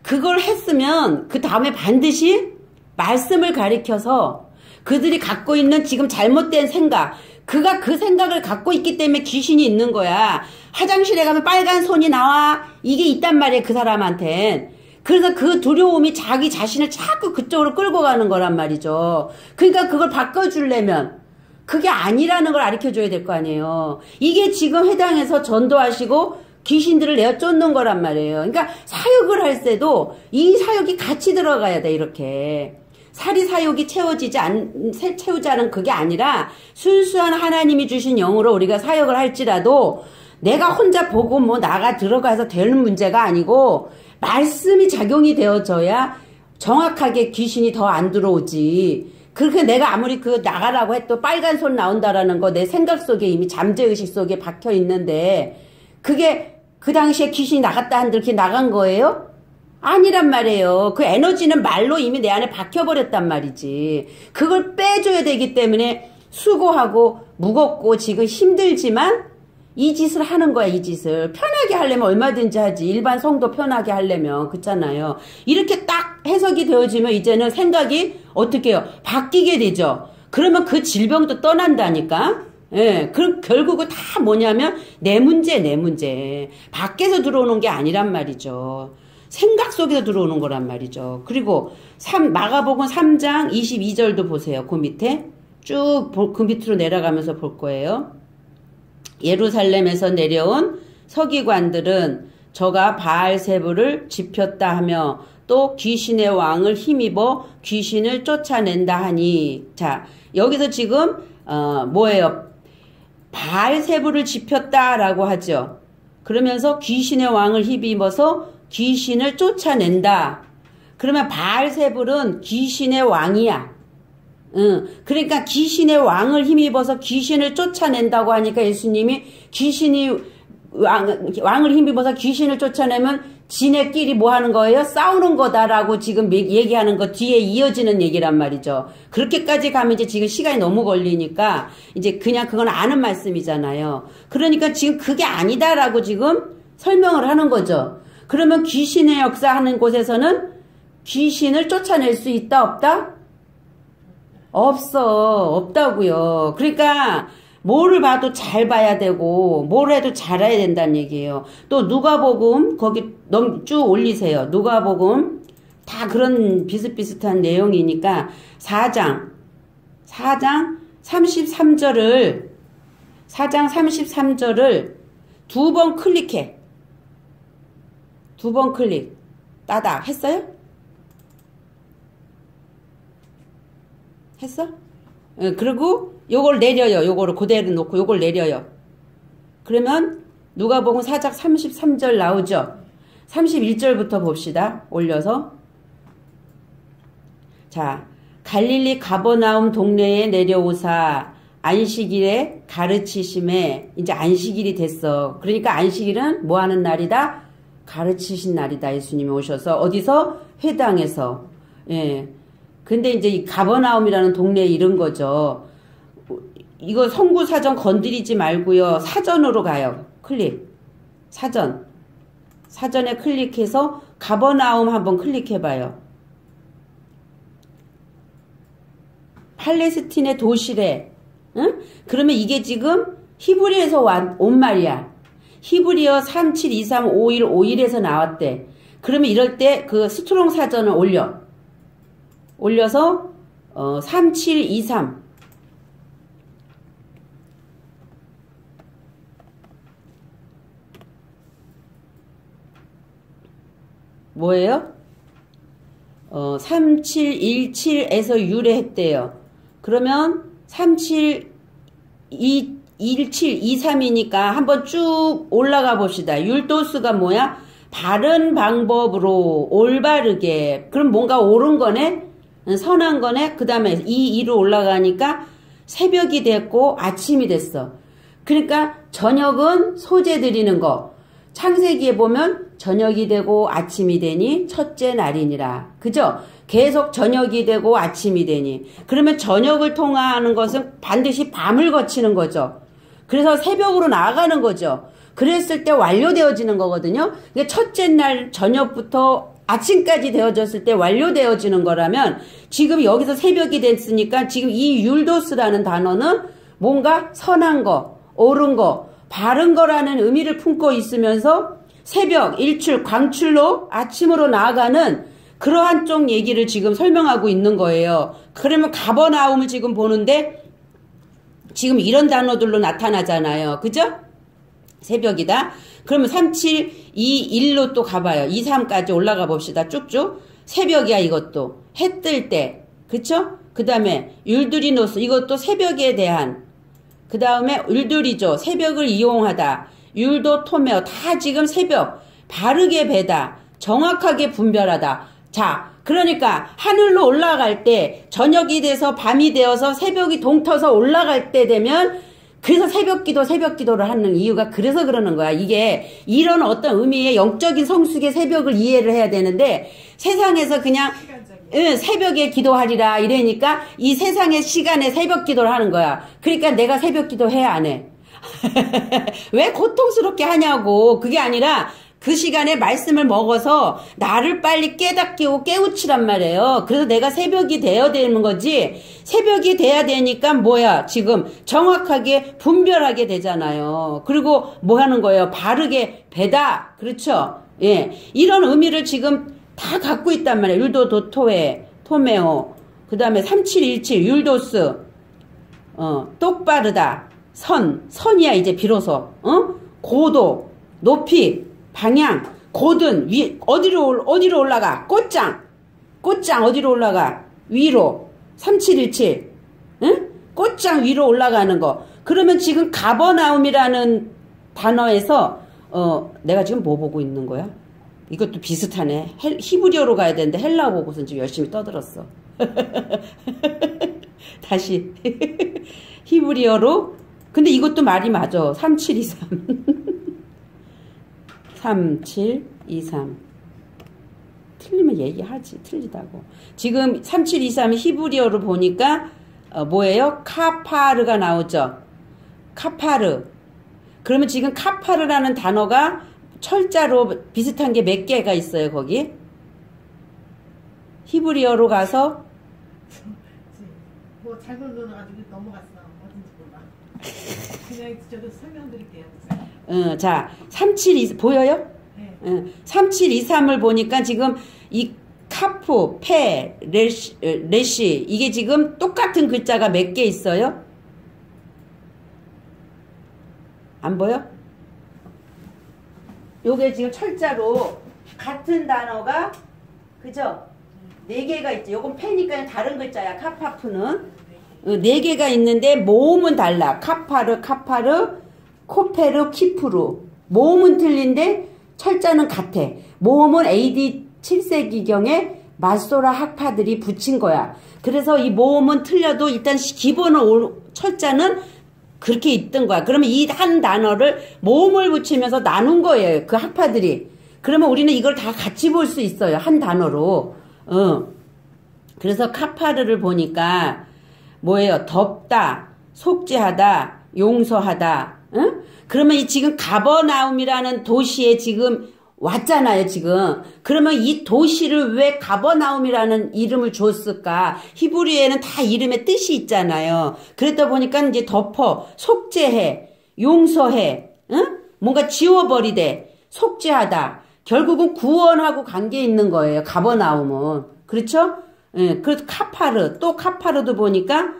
그걸 했으면 그 다음에 반드시 말씀을 가리켜서 그들이 갖고 있는 지금 잘못된 생각, 그가 그 생각을 갖고 있기 때문에 귀신이 있는 거야. 화장실에 가면 빨간 손이 나와. 이게 있단 말이에요, 그 사람한텐. 그래서 그 두려움이 자기 자신을 자꾸 그쪽으로 끌고 가는 거란 말이죠. 그러니까 그걸 바꿔주려면 그게 아니라는 걸 가르쳐줘야 될 거 아니에요. 이게 지금 회당에서 전도하시고 귀신들을 내어 쫓는 거란 말이에요. 그러니까 사역을 할 때도 이 사역이 같이 들어가야 돼, 이렇게. 사리사욕이 채우자는 그게 아니라 순수한 하나님이 주신 영으로 우리가 사역을 할지라도 내가 혼자 보고 뭐 나가 들어가서 되는 문제가 아니고 말씀이 작용이 되어져야 정확하게 귀신이 더 안 들어오지. 그렇게 내가 아무리 그 나가라고 해도 빨간 손 나온다라는 거 내 생각 속에 이미 잠재의식 속에 박혀 있는데 그게 그 당시에 귀신이 나갔다 한들 이렇게 나간 거예요? 아니란 말이에요. 그 에너지는 말로 이미 내 안에 박혀버렸단 말이지. 그걸 빼줘야 되기 때문에 수고하고 무겁고 지금 힘들지만 이 짓을 하는 거야, 이 짓을. 편하게 하려면 얼마든지 하지. 일반 성도 편하게 하려면. 그렇잖아요. 이렇게 딱 해석이 되어지면 이제는 생각이 어떻게 해요? 바뀌게 되죠. 그러면 그 질병도 떠난다니까. 예, 결국은 다 뭐냐면 내 문제. 밖에서 들어오는 게 아니란 말이죠. 생각 속에서 들어오는 거란 말이죠. 그리고 마가복음 3장 22절도 보세요. 그 밑에 쭉 그 밑으로 내려가면서 볼 거예요. 예루살렘에서 내려온 서기관들은 저가 바알세불을 집혔다 하며 또 귀신의 왕을 힘입어 귀신을 쫓아낸다 하니, 자, 여기서 지금 뭐예요? 바알세불을 집혔다라고 하죠. 그러면서 귀신의 왕을 힘입어서 귀신을 쫓아낸다. 그러면 바알세불은 귀신의 왕이야. 그러니까 귀신의 왕을 힘입어서 귀신을 쫓아낸다고 하니까 예수님이 왕을 힘입어서 귀신을 쫓아내면 지네끼리 뭐 하는 거예요? 싸우는 거다라고 지금 얘기하는 거 뒤에 이어지는 얘기란 말이죠. 그렇게까지 가면 이제 지금 시간이 너무 걸리니까 이제 그냥 그건 아는 말씀이잖아요. 그러니까 지금 그게 아니다라고 지금 설명을 하는 거죠. 그러면 귀신의 역사하는 곳에서는 귀신을 쫓아낼 수 있다, 없다? 없다고요. 그러니까 뭐를 봐도 잘 봐야 되고 뭘 해도 잘해야 된다는 얘기예요. 또 누가복음 거기 쭉 올리세요. 누가복음 다 그런 비슷비슷한 내용이니까 4장 33절을 두 번 클릭해. 두 번 클릭. 따닥 했어요? 했어? 그리고 요걸 내려요. 요거를 그대로 놓고 요걸 내려요. 그러면 누가복음 4장 33절 나오죠. 31절부터 봅시다. 올려서. 자, 갈릴리 가버나움 동네에 내려오사 안식일에 가르치심에, 이제 안식일이 됐어. 그러니까 안식일은 뭐 하는 날이다? 가르치신 날이다. 예수님이 오셔서 어디서? 회당에서. 예. 근데 이제 이 가버나움이라는 동네에 이른 거죠. 이거 성구사전 건드리지 말고요. 사전으로 가요. 클릭. 사전에 클릭해서 가버나움 한번 클릭해봐요. 팔레스틴의 도시래. 응? 그러면 이게 지금 히브리에서 온 말이야. 히브리어 37235151에서 나왔대. 그러면 이럴 때 그 스트롱 사전을 올려서 3723 뭐예요? 3717에서 유래했대요. 그러면 371723이니까 한번 쭉 올라가 봅시다. 율도수가 뭐야? 바른 방법으로 올바르게. 그럼 뭔가 옳은 거네? 선한 거네? 그 다음에 2로 올라가니까 새벽이 됐고 아침이 됐어. 그러니까 저녁은 소재 드리는 거. 창세기에 보면 저녁이 되고 아침이 되니 첫째 날이니라. 그죠? 계속 저녁이 되고 아침이 되니. 그러면 저녁을 통하는 것은 반드시 밤을 거치는 거죠. 그래서 새벽으로 나아가는 거죠. 그랬을 때 완료되어지는 거거든요. 그러니까 첫째 날 저녁부터 아침까지 되어졌을 때 완료되어지는 거라면 지금 여기서 새벽이 됐으니까 지금 이 율도스라는 단어는 뭔가 선한 거, 옳은 거, 바른 거라는 의미를 품고 있으면서 새벽, 일출, 광출로 아침으로 나아가는 그러한 쪽 얘기를 지금 설명하고 있는 거예요. 그러면 가버나움을 지금 보는데 지금 이런 단어들로 나타나잖아요. 그죠? 새벽이다. 그러면 3721로 또 가봐요. 23까지 올라가 봅시다. 쭉쭉. 새벽이야 이것도. 해 뜰 때. 그쵸? 그 다음에 율두리노스. 이것도 새벽에 대한. 그 다음에 율두리죠. 새벽을 이용하다. 율도 토메어. 다 지금 새벽. 바르게 베다. 정확하게 분별하다. 자, 그러니까 하늘로 올라갈 때 저녁이 돼서 밤이 되어서 새벽이 동터서 올라갈 때 되면 그래서 새벽기도를 하는 이유가 그래서 그러는 거야. 이게 이런 어떤 의미의 영적인 성숙의 새벽을 이해를 해야 되는데 세상에서 그냥 새벽에 기도하리라 이러니까 이 세상의 시간에 새벽 기도를 하는 거야. 그러니까 내가 새벽 기도 해 안 해? 왜 고통스럽게 하냐고. 그게 아니라 그 시간에 말씀을 먹어서 나를 빨리 깨닫게 하고 깨우치란 말이에요. 그래서 내가 새벽이 되어야 되는 거지. 새벽이 돼야 되니까 뭐야 지금 정확하게 분별하게 되잖아요. 그리고 뭐 하는 거예요? 바르게 배다. 그렇죠? 예, 이런 의미를 지금 다 갖고 있단 말이야. 율도도토에, 토메오, 그 다음에 3717, 율도스, 똑바르다, 선이야, 이제 비로소, 고도, 높이, 방향, 고든, 어디로 올라가? 꽃장, 어디로 올라가? 위로, 3717, 응? 꽃장 위로 올라가는 거. 그러면 지금 가버나움이라는 단어에서, 내가 지금 뭐 보고 있는 거야? 이것도 비슷하네. 히브리어로 가야 되는데 헬라어 보고서 지금 열심히 떠들었어. 다시. 히브리어로. 근데 이것도 말이 맞아. 3723. 3723. 틀리면 얘기하지. 틀리다고. 지금 3723 히브리어로 보니까 뭐예요? 카파르가 나오죠. 카파르. 그러면 지금 카파르라는 단어가 철자로 비슷한 게 몇 개가 있어요, 거기? 히브리어로 가서 뭐 잘못 넣어가지고 넘어갔어. 어딘지 몰라. 그냥 저도 설명드릴게요. 자, 3723 보여요? 네. 3723을 보니까 지금 이 카프, 페, 레시 이게 지금 똑같은 글자가 몇 개 있어요? 안 보여? 요게 지금 철자로 같은 단어가 그죠? 4개가 있죠. 요건 페니까 다른 글자야. 카파프는 4개가 있는데 모음은 달라. 카파르, 코페르, 키프루. 모음은 틀린데 철자는 같아. 모음은 AD 7세기경에 마소라 학파들이 붙인 거야. 그래서 이 모음은 틀려도 일단 기본은 철자는 그렇게 있던 거야. 그러면 이 한 단어를 모음을 붙이면서 나눈 거예요. 그 학파들이. 그러면 우리는 이걸 다 같이 볼 수 있어요. 한 단어로. 그래서 카파르를 보니까 뭐예요? 덥다, 속죄하다, 용서하다. 그러면 이 지금 가버나움이라는 도시에 지금 왔잖아요, 지금. 그러면 이 도시를 왜 가버나움이라는 이름을 줬을까? 히브리어에는 다 이름의 뜻이 있잖아요. 그러다 보니까 이제 덮어, 속죄해, 용서해, 뭔가 지워버리되, 속죄하다. 결국은 구원하고 관계 있는 거예요, 가버나움은. 그렇죠? 예, 그래서 카파르, 또 카파르도 보니까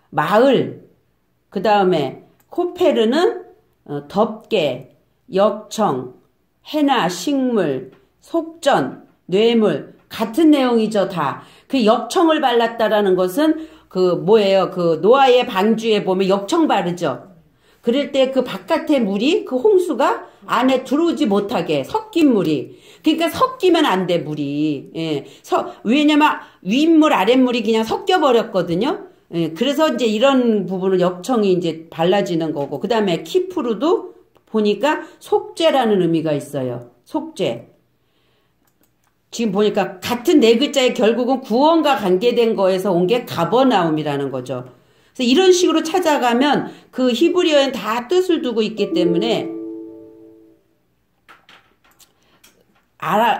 마을, 그 다음에 코페르는 덮개, 역청, 해나, 식물, 속전, 뇌물, 같은 내용이죠, 다. 그 역청을 발랐다라는 것은 그 뭐예요? 그 노아의 방주에 보면 역청 바르죠. 그럴 때 그 바깥에 물이 그 홍수가 안에 들어오지 못하게 섞인 물이. 그러니까 섞이면 안 돼, 물이. 예. 왜냐면 윗물, 아랫물이 그냥 섞여 버렸거든요. 예. 그래서 이제 이런 부분은 역청이 이제 발라지는 거고. 그 다음에 키프루도 보니까 속죄라는 의미가 있어요. 속죄. 지금 보니까 같은 네 글자에 결국은 구원과 관계된 거에서 온 게 가버나움이라는 거죠. 그래서 이런 식으로 찾아가면 그 히브리어엔 다 뜻을 두고 있기 때문에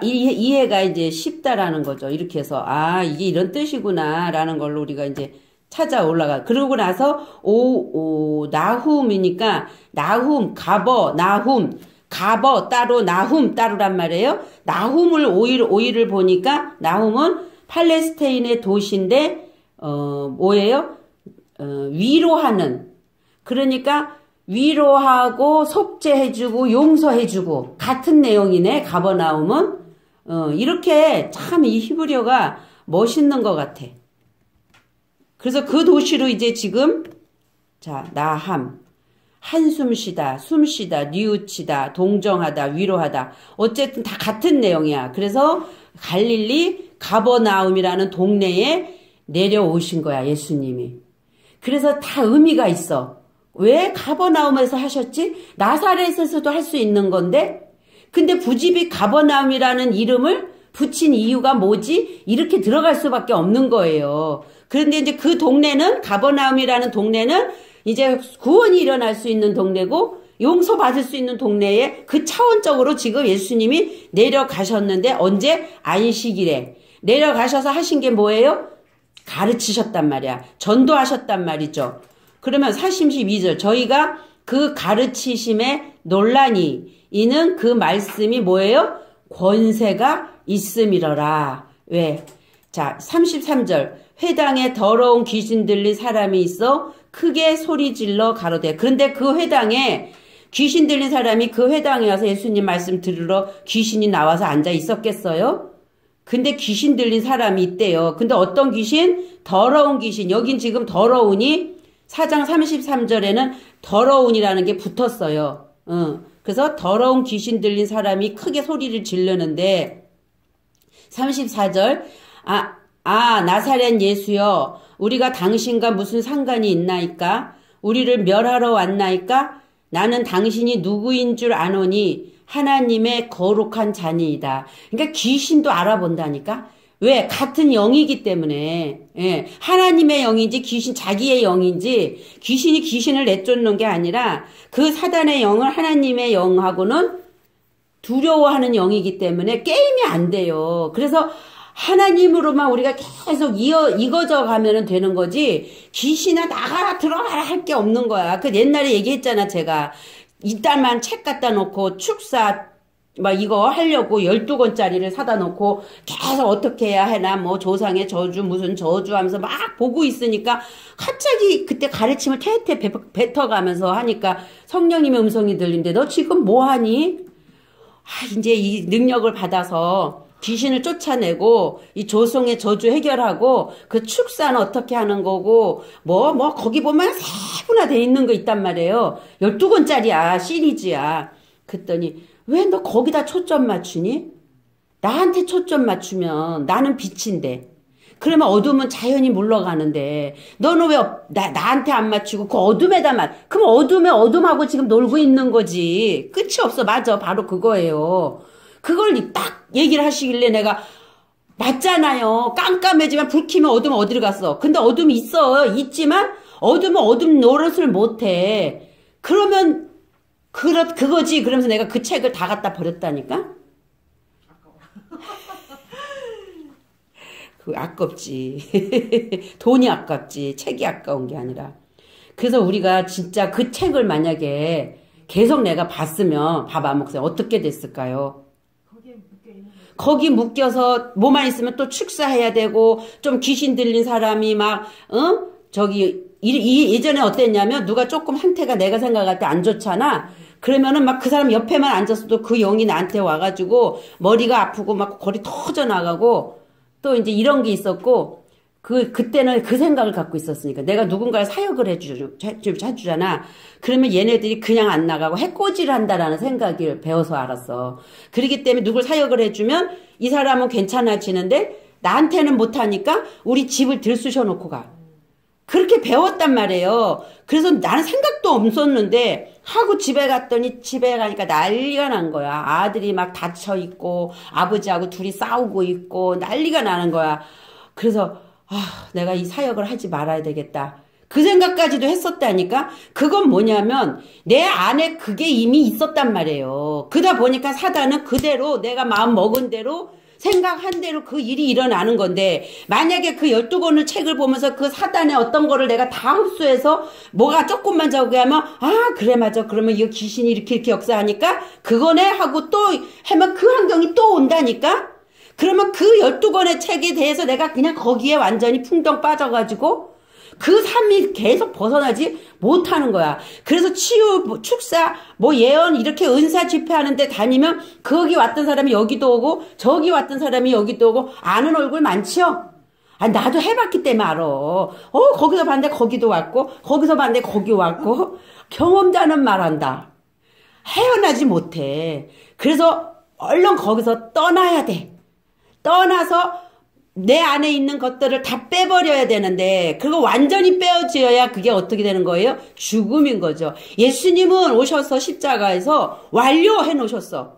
이해가 이제 쉽다라는 거죠. 이렇게 해서 이게 이런 뜻이구나 라는 걸로 우리가 이제 찾아 올라가. 그러고 나서 나훔이니까 나훔, 가버, 나훔, 가버 따로, 나훔 따로란 말이에요. 나훔을 오일을 보니까 나훔은 팔레스타인의 도시인데 뭐예요? 위로하는. 그러니까 위로하고 속죄해주고 용서해주고 같은 내용이네. 가버나움은 이렇게 참 이 히브리어가 멋있는 것 같아. 그래서 그 도시로 이제 지금 나함, 한숨 쉬다, 숨쉬다, 뉘우치다, 동정하다, 위로하다. 어쨌든 다 같은 내용이야. 그래서 갈릴리 가버나움이라는 동네에 내려오신 거야, 예수님이. 그래서 다 의미가 있어. 왜 가버나움에서 하셨지? 나사렛에서도 할 수 있는 건데, 근데 굳이 가버나움이라는 이름을 붙인 이유가 뭐지? 이렇게 들어갈 수밖에 없는 거예요. 그런데 이제 그 동네는, 가버나움이라는 동네는 이제 구원이 일어날 수 있는 동네고 용서받을 수 있는 동네에 그 차원적으로 지금 예수님이 내려가셨는데 언제? 안식일에 내려가셔서 하신 게 뭐예요? 가르치셨단 말이야. 전도하셨단 말이죠. 그러면 42절 저희가 그 가르치심에 논란이 이는 그 말씀이 뭐예요? 권세가 있음이러라. 왜? 자, 33절. 회당에 더러운 귀신 들린 사람이 있어 크게 소리질러 가로되. 그런데 그 회당에 귀신 들린 사람이 그 회당에 와서 예수님 말씀 들으러 귀신이 나와서 앉아 있었겠어요? 근데 귀신 들린 사람이 있대요. 근데 어떤 귀신? 더러운 귀신. 여긴 지금 더러우니 4장 33절에는 더러운이라는 게 붙었어요. 그래서 더러운 귀신 들린 사람이 크게 소리를 지르는데 34절 나사렛 예수여 우리가 당신과 무슨 상관이 있나이까? 우리를 멸하러 왔나이까? 나는 당신이 누구인 줄 아노니 하나님의 거룩한 자니이다. 그러니까 귀신도 알아본다니까? 왜? 같은 영이기 때문에. 예. 하나님의 영인지 귀신 자기의 영인지 귀신이 귀신을 내쫓는 게 아니라 그 사단의 영을 하나님의 영하고는 두려워하는 영이기 때문에 게임이 안 돼요. 그래서 하나님으로만 우리가 계속 이거져 가면은 되는 거지 귀신아 나가라 들어가라 할 게 없는 거야. 그 옛날에 얘기했잖아 제가. 이따만 책 갖다 놓고 축사 막 이거 하려고 12권짜리를 사다 놓고 계속 어떻게 해야 하나 뭐 조상의 저주 무슨 저주 하면서 막 보고 있으니까 갑자기 그때 가르침을 태태 뱉어가면서 하니까 성령님의 음성이 들린데 너 지금 뭐하니? 이제 이 능력을 받아서 귀신을 쫓아내고 이 조상의 저주 해결하고 그 축사는 어떻게 하는 거고 뭐 거기 보면 세분화돼 있는 거 있단 말이에요. 12권짜리야 시리즈야. 그랬더니 왜 너 거기다 초점 맞추니? 나한테 초점 맞추면 나는 빛인데 그러면 어둠은 자연히 물러가는데 너는 왜 나한테 안 맞추고 그 어둠에다 그럼 어둠하고 지금 놀고 있는 거지. 끝이 없어. 맞아. 바로 그거예요. 그걸 딱 얘기를 하시길래 내가 맞잖아요. 깜깜해지면 불 켜면 어둠은 어디로 갔어. 근데 어둠이 있어. 있지만 어둠은 어둠 노릇을 못해. 그러면 그거지. 그러면서 내가 그 책을 다 갖다 버렸다니까? 아깝지. 돈이 아깝지. 책이 아까운 게 아니라. 그래서 우리가 진짜 그 책을 만약에 계속 내가 봤으면 밥 안 먹어요. 어떻게 됐을까요? 거기 묶여서 뭐만 있으면 또 축사해야 되고 좀 귀신 들린 사람이 예전에 어땠냐면 누가 조금 한태가 내가 생각할 때 안 좋잖아. 그러면은 막 그 사람 옆에만 앉았어도 그 영이 나한테 와가지고 머리가 아프고 막 거리 터져 나가고 또 이제 이런 게 있었고 그때는 그 생각을 갖고 있었으니까 내가 누군가를 사역을 해주잖아. 그러면 얘네들이 그냥 안 나가고 해코지를 한다라는 생각을 배워서 알았어. 그렇기 때문에 누굴 사역을 해주면 이 사람은 괜찮아지는데 나한테는 못하니까 우리 집을 들쑤셔 놓고 가. 그렇게 배웠단 말이에요. 그래서 나는 생각도 없었는데 하고 집에 갔더니 집에 가니까 난리가 난 거야. 아들이 막 다쳐 있고 아버지하고 둘이 싸우고 있고 난리가 나는 거야. 그래서 내가 이 사역을 하지 말아야 되겠다. 그 생각까지도 했었다니까. 그건 뭐냐면 내 안에 그게 이미 있었단 말이에요. 그러다 보니까 사단은 그대로 내가 마음 먹은 대로 생각한 대로 그 일이 일어나는 건데 만약에 그 12권을 책을 보면서 그 사단의 어떤 거를 내가 다 흡수해서 뭐가 조금만 적게 하면 그래 맞아. 그러면 이거 귀신이 이렇게 역사하니까 그거네 하고 또 하면 그 환경이 또 온다니까. 그러면 그 12권의 책에 대해서 내가 그냥 거기에 완전히 풍덩 빠져가지고 그 삶이 계속 벗어나지 못하는 거야. 그래서 치유, 축사, 예언 이렇게 은사 집회하는데 다니면 거기 왔던 사람이 여기도 오고 저기 왔던 사람이 여기도 오고 아는 얼굴 많지요? 나도 해봤기 때문에 알아. 거기서 봤는데 거기도 왔고 거기서 봤는데 거기 왔고 경험자는 말한다. 헤어나지 못해. 그래서 얼른 거기서 떠나야 돼. 떠나서 내 안에 있는 것들을 다 빼버려야 되는데 그거 완전히 빼어지어야 그게 어떻게 되는 거예요? 죽음인 거죠. 예수님은 오셔서 십자가에서 완료해 놓으셨어.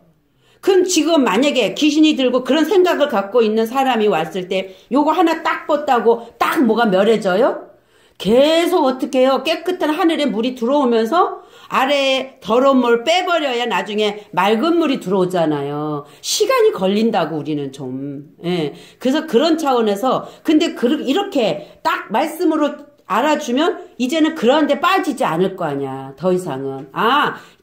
그럼 지금 만약에 귀신이 들고 그런 생각을 갖고 있는 사람이 왔을 때 요거 하나 딱 뻗다고 딱 뭐가 멸해져요? 계속 어떻게 해요? 깨끗한 하늘에 물이 들어오면서 아래에 더러운 물 빼버려야 나중에 맑은 물이 들어오잖아요. 시간이 걸린다고 우리는 좀. 예. 그래서 그런 차원에서 근데 이렇게 딱 말씀으로 알아주면 이제는 그런 데 빠지지 않을 거 아니야. 더 이상은.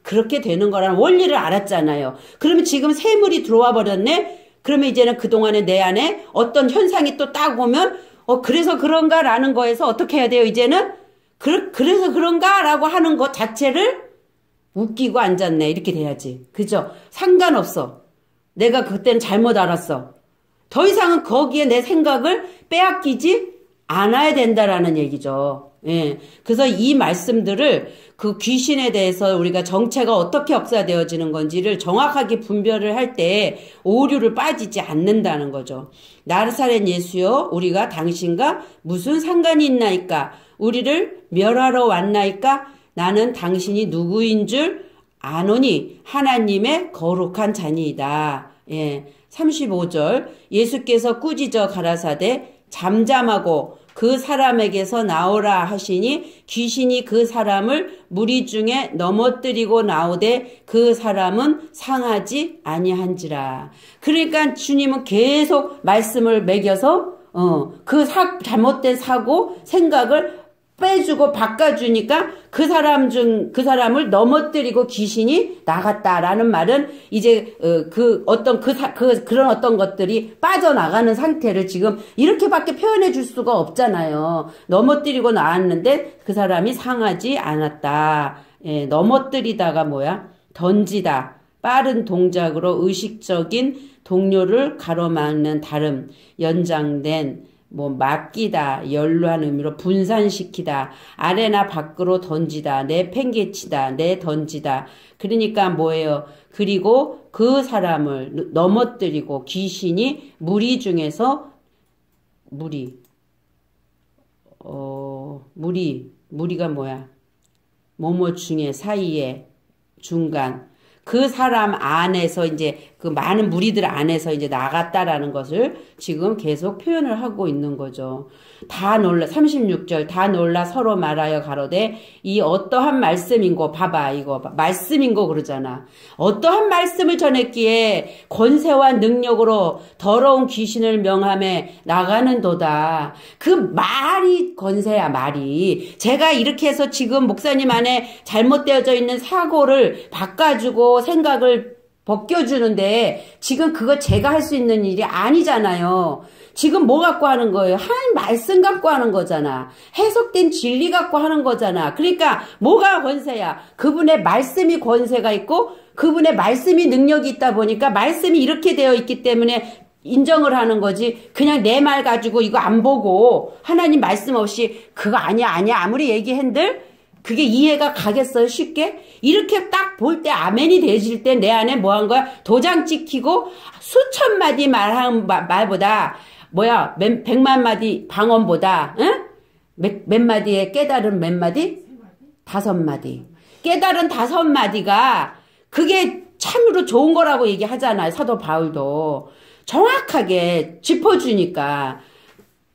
그렇게 되는 거라는 원리를 알았잖아요. 그러면 지금 새물이 들어와 버렸네? 그러면 이제는 그동안에 내 안에 어떤 현상이 또 딱 오면 그래서 그런가라는 거에서 어떻게 해야 돼요? 이제는 그래서 그런가라고 하는 것 자체를 웃기고 앉았네 이렇게 돼야지. 그죠? 상관없어. 내가 그때는 잘못 알았어. 더 이상은 거기에 내 생각을 빼앗기지 않아야 된다라는 얘기죠. 예. 그래서 이 말씀들을 그 귀신에 대해서 우리가 정체가 어떻게 역사되어지는 건지를 정확하게 분별을 할 때 오류를 빠지지 않는다는 거죠. 나사렛 예수여 우리가 당신과 무슨 상관이 있나이까? 우리를 멸하러 왔나이까? 나는 당신이 누구인 줄 아노니 하나님의 거룩한 자니이다. 예. 35절 예수께서 꾸짖어 가라사대 잠잠하고 그 사람에게서 나오라 하시니 귀신이 그 사람을 무리 중에 넘어뜨리고 나오되 그 사람은 상하지 아니한지라. 그러니까 주님은 계속 말씀을 매겨서 그 잘못된 사고 생각을 빼주고 바꿔주니까 그 사람을 넘어뜨리고 귀신이 나갔다라는 말은 이제 그런 어떤 것들이 빠져나가는 상태를 지금 이렇게밖에 표현해 줄 수가 없잖아요. 넘어뜨리고 나왔는데 그 사람이 상하지 않았다. 예, 넘어뜨리다가 뭐야? 던지다. 빠른 동작으로 의식적인 동료를 가로막는 다름, 연장된 맡기다, 연루한 의미로 분산시키다, 아래나 밖으로 던지다, 내팽개치다, 내던지다. 그러니까 뭐예요? 그리고 그 사람을 넘어뜨리고 귀신이 무리 중에서 무리가 뭐야? 뭐뭐 중에 사이에 중간 그 사람 안에서 이제 그 많은 무리들 안에서 이제 나갔다라는 것을 지금 계속 표현을 하고 있는 거죠. 다 놀라 36절 다 놀라 서로 말하여 가로되 이 어떠한 말씀인고 봐봐 이거 말씀인고 그러잖아. 어떠한 말씀을 전했기에 권세와 능력으로 더러운 귀신을 명함에 나가는도다. 그 말이 권세야 말이. 제가 이렇게 해서 지금 목사님 안에 잘못되어져 있는 사고를 바꿔주고 생각을 벗겨주는데 지금 그거 제가 할 수 있는 일이 아니잖아요. 지금 뭐 갖고 하는 거예요? 하나님 말씀 갖고 하는 거잖아. 해석된 진리 갖고 하는 거잖아. 그러니까 뭐가 권세야? 그분의 말씀이 권세가 있고 그분의 말씀이 능력이 있다 보니까 말씀이 이렇게 되어 있기 때문에 인정을 하는 거지. 그냥 내 말 가지고 이거 안 보고 하나님 말씀 없이 그거 아니야 아무리 얘기한들 그게 이해가 가겠어요? 쉽게? 이렇게 딱 볼 때 아멘이 되질 때 내 안에 뭐 한 거야? 도장 찍히고 수천 마디 말한 말보다 뭐야? 100만 마디 방언보다 응? 몇 마디에 깨달은 몇 마디? 5마디. 깨달은 5마디가 그게 참으로 좋은 거라고 얘기하잖아요. 사도 바울도. 정확하게 짚어주니까.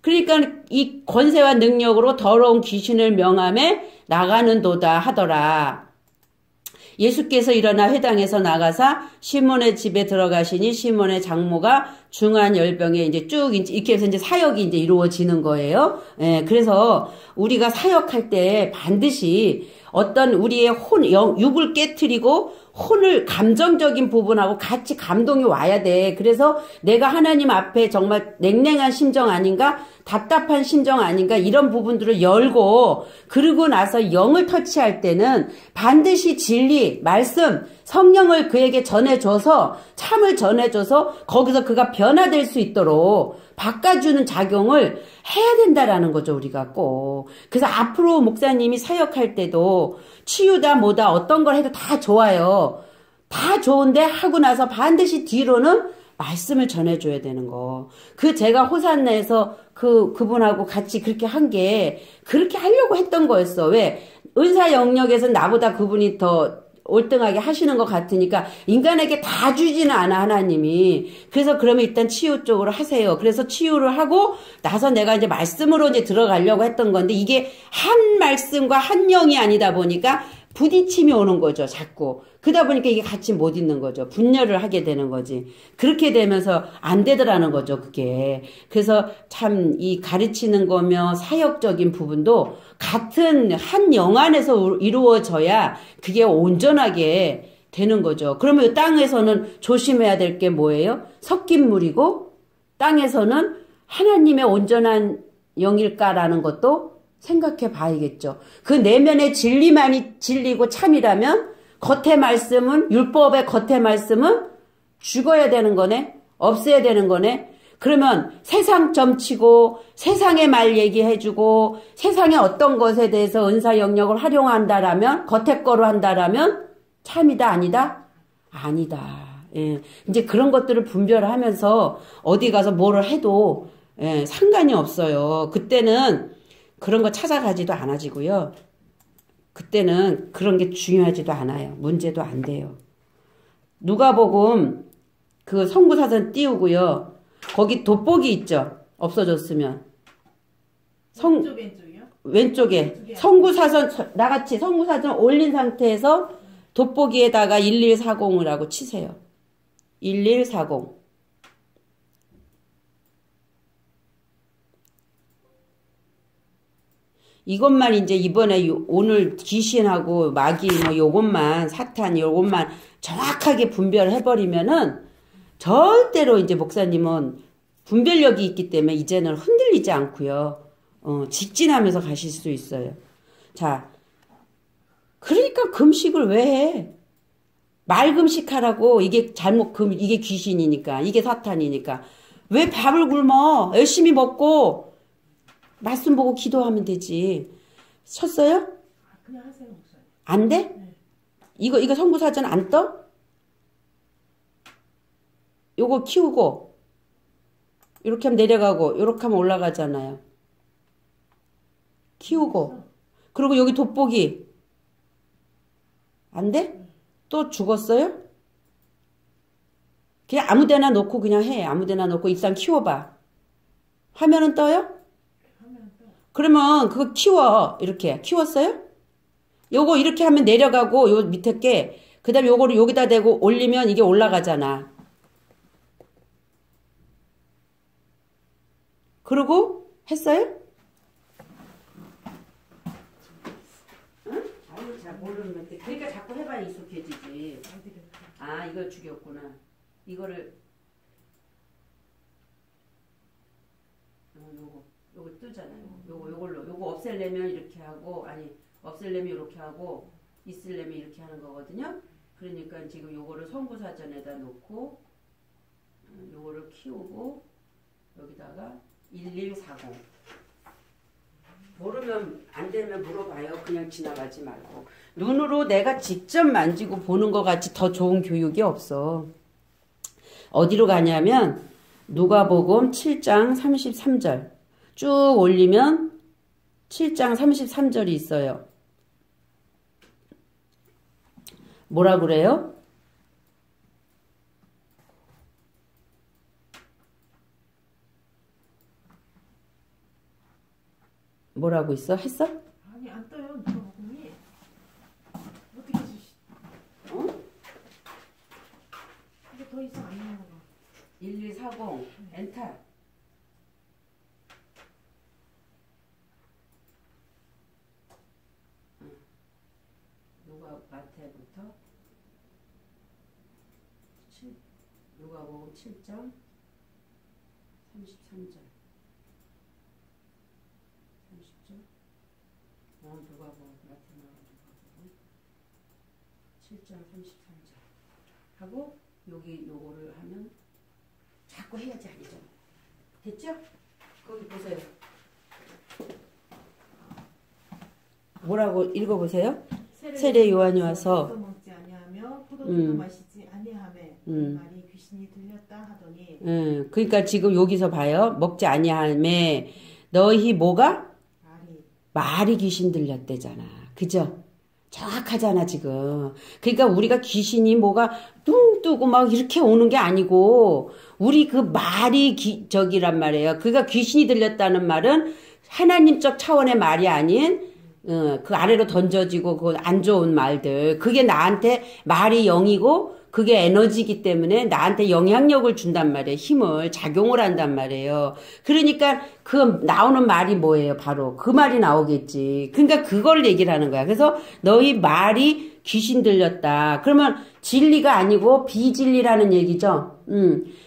그러니까 이 권세와 능력으로 더러운 귀신을 명함에 나가는도다 하더라. 예수께서 일어나 회당에서 나가사 시몬의 집에 들어가시니 시몬의 장모가 중한 열병에 이제 쭉 이렇게 해서 이제 사역이 이제 이루어지는 거예요. 예, 그래서 우리가 사역할 때 반드시 어떤 우리의 육을 깨트리고 혼을 감정적인 부분하고 같이 감동이 와야 돼. 그래서 내가 하나님 앞에 정말 냉랭한 심정 아닌가? 답답한 심정 아닌가? 이런 부분들을 열고 그러고 나서 영을 터치할 때는 반드시 진리, 말씀, 성령을 그에게 전해줘서 참을 전해줘서 거기서 그가 변화될 수 있도록 바꿔주는 작용을 해야 된다라는 거죠. 우리가 꼭. 그래서 앞으로 목사님이 사역할 때도 치유다 뭐다 어떤 걸 해도 다 좋아요. 다 좋은데 하고 나서 반드시 뒤로는 말씀을 전해줘야 되는 거. 제가 호산나에서 그분하고 같이 그렇게 한 게 그렇게 하려고 했던 거였어. 왜? 은사 영역에서 나보다 그분이 더 올등하게 하시는 것 같으니까 인간에게 다 주지는 않아 하나님이. 그래서 그러면 일단 치유 쪽으로 하세요. 그래서 치유를 하고 나서 내가 이제 말씀으로 이제 들어가려고 했던 건데 이게 한 말씀과 한 영이 아니다 보니까 부딪힘이 오는 거죠. 자꾸. 그러다 보니까 이게 같이 못 있는 거죠. 분열을 하게 되는 거지. 그렇게 되면서 안 되더라는 거죠. 그게. 그래서 참 이 가르치는 거며 사역적인 부분도 같은 한 영 안에서 이루어져야 그게 온전하게 되는 거죠. 그러면 이 땅에서는 조심해야 될 게 뭐예요? 섞인 물이고 땅에서는 하나님의 온전한 영일까라는 것도 생각해 봐야겠죠. 그 내면의 진리만이 진리고 참이라면 겉의 말씀은 율법의 겉의 말씀은 죽어야 되는 거네. 없애야 되는 거네. 그러면 세상 점치고 세상의 말 얘기해주고 세상의 어떤 것에 대해서 은사 영역을 활용한다라면 겉의 거로 한다라면 참이다 아니다? 아니다. 예. 이제 그런 것들을 분별하면서 어디 가서 뭐를 해도 예, 상관이 없어요. 그때는 그런 거 찾아가지도 않아지고요. 그때는 그런 게 중요하지도 않아요. 문제도 안 돼요. 누가복음 그 성부사전 띄우고요. 거기 돋보기 있죠. 없어졌으면. 왼쪽이요? 왼쪽에 성구사전 나같이 성구사전 올린 상태에서 돋보기에다가 1140을 하고 치세요. 1140. 이것만 이제 이번에 오늘 귀신하고 마귀 뭐 요것만 사탄 요것만 정확하게 분별해버리면은 절대로 이제 목사님은 분별력이 있기 때문에 이제는 흔들리지 않고요. 직진하면서 가실 수 있어요. 자, 그러니까 금식을 왜 해? 말금식하라고. 이게 이게 귀신이니까. 이게 사탄이니까. 왜 밥을 굶어? 열심히 먹고 말씀 보고 기도하면 되지. 쳤어요? 그냥 하세요, 목사님. 안 돼? 네. 이거 성구사전 안 떠? 요거 키우고 이렇게 하면 내려가고 이렇게 하면 올라가잖아요. 키우고 그리고 여기 돋보기 안 돼? 또 죽었어요? 그냥 아무데나 놓고 그냥 해. 아무데나 놓고 일단 키워봐. 화면은 떠요? 그러면 그거 키워. 이렇게 키웠어요? 요거 이렇게 하면 내려가고 요 밑에 게 그 다음에 요거를 여기다 대고 올리면 이게 올라가잖아. 그러고 했어요? 응? 아유, 잘 모르는 건데. 그러니까 자꾸 해봐야 익숙해지지. 아, 이걸 죽였구나. 이거를 요거 뜨잖아요. 요거 없앨려면 이렇게 하고, 아니 없앨려면 이렇게 하고, 있으려면 이렇게 하는 거거든요. 그러니까 지금 요거를 성구사전에다 놓고 요거를 키우고 여기다가 1140. 모르면 안 되면 물어봐요. 그냥 지나가지 말고. 눈으로 내가 직접 만지고 보는 것 같이 더 좋은 교육이 없어. 어디로 가냐면 누가복음 7장 33절 쭉 올리면 7장 33절이 있어요. 뭐라 그래요? 뭐라고 있어? 했어? 아니 안 떠요. 누가복음이 어떻게 주시? 어? 이게 더 이상 안 나오나 봐. 1140 엔터. 누가 마태부터 누가복음 7장 33절. 30절. 누가복음 마태나 누가복음 7장 33절 하고 여기 요거를 하면 자꾸 해야지 아니죠. 됐죠? 거기 보세요. 뭐라고 읽어보세요. 세례 요한이 와서 먹지 아니하며 포도주도 마시지 아니하매 말이 귀신이 들렸다 하더니 그러니까 지금 여기서 봐요. 먹지 아니하매 너희 뭐가? 말이 귀신 들렸대잖아. 그죠? 정확하잖아 지금. 그러니까 우리가 귀신이 뭐가 뚱 뜨고 막 이렇게 오는 게 아니고 우리 그 말이 저기란 말이에요. 그러니까 귀신이 들렸다는 말은 하나님적 차원의 말이 아닌 그 아래로 던져지고 그 안 좋은 말들. 그게 나한테 말이 영이고 그게 에너지이기 때문에 나한테 영향력을 준단 말이에요. 힘을, 작용을 한단 말이에요. 그러니까 그 나오는 말이 뭐예요? 바로 그 말이 나오겠지. 그러니까 그걸 얘기를 하는 거야. 그래서 너희 말이 귀신 들렸다. 그러면 진리가 아니고 비진리라는 얘기죠.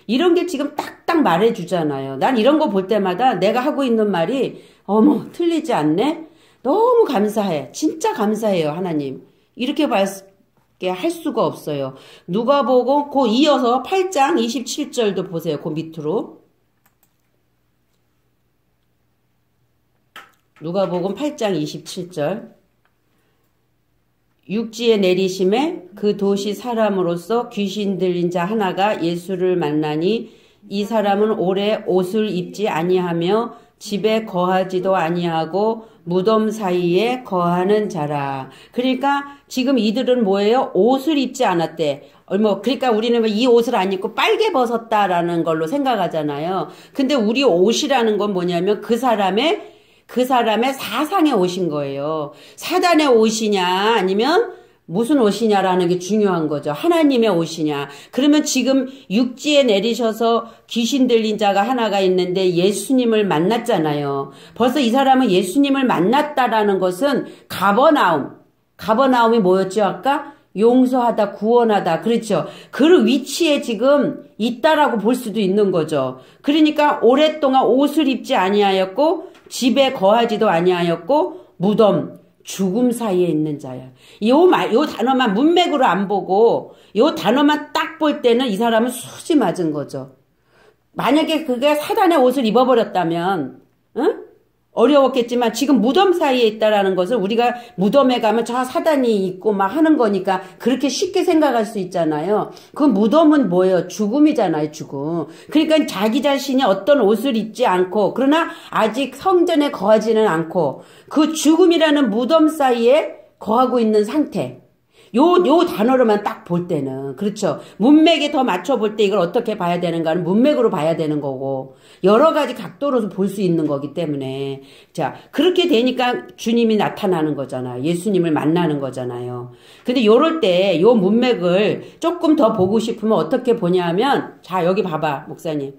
이런 게 지금 딱딱 말해주잖아요. 난 이런 거 볼 때마다 내가 하고 있는 말이 어머 틀리지 않네? 너무 감사해. 진짜 감사해요. 하나님. 이렇게 할 수가 없어요. 누가복음 그 이어서 8장 27절도 보세요. 그 밑으로. 누가복음 8장 27절. 육지에 내리심에 그 도시 사람으로서 귀신 들린 자 하나가 예수를 만나니 이 사람은 오래 옷을 입지 아니하며 집에 거하지도 아니하고 무덤 사이에 거하는 자라. 그러니까 지금 이들은 뭐예요? 옷을 입지 않았대. 그러니까 우리는 이 옷을 안 입고 빨개 벗었다라는 걸로 생각하잖아요. 근데 우리 옷이라는 건 뭐냐면 그 사람의 사상의 옷인 거예요. 사단의 옷이냐 아니면 무슨 옷이냐라는 게 중요한 거죠. 하나님의 옷이냐. 그러면 지금 육지에 내리셔서 귀신 들린 자가 하나가 있는데 예수님을 만났잖아요. 벌써 이 사람은 예수님을 만났다라는 것은 가버나움이 뭐였죠 아까? 용서하다, 구원하다. 그렇죠. 그 위치에 지금 있다라고 볼 수도 있는 거죠. 그러니까 오랫동안 옷을 입지 아니하였고 집에 거하지도 아니하였고 무덤, 죽음 사이에 있는 자야. 요 단어만 문맥으로 안 보고 요 단어만 딱 볼 때는 이 사람은 수지 맞은 거죠. 만약에 그게 사단의 옷을 입어버렸다면 어려웠겠지만 지금 무덤 사이에 있다라는 것을 우리가 무덤에 가면 저 사단이 있고 막 하는 거니까 그렇게 쉽게 생각할 수 있잖아요. 그 무덤은 뭐예요? 죽음이잖아요. 죽음. 그러니까 자기 자신이 어떤 옷을 입지 않고 그러나 아직 성전에 거하지는 않고 그 죽음이라는 무덤 사이에 거하고 있는 상태. 요 단어로만 딱 볼 때는, 그렇죠. 문맥에 더 맞춰볼 때 이걸 어떻게 봐야 되는가는 문맥으로 봐야 되는 거고, 여러 가지 각도로 볼 수 있는 거기 때문에. 자, 그렇게 되니까 주님이 나타나는 거잖아요. 예수님을 만나는 거잖아요. 근데 요럴 때, 요 문맥을 조금 더 보고 싶으면 어떻게 보냐 하면, 자, 여기 봐봐, 목사님.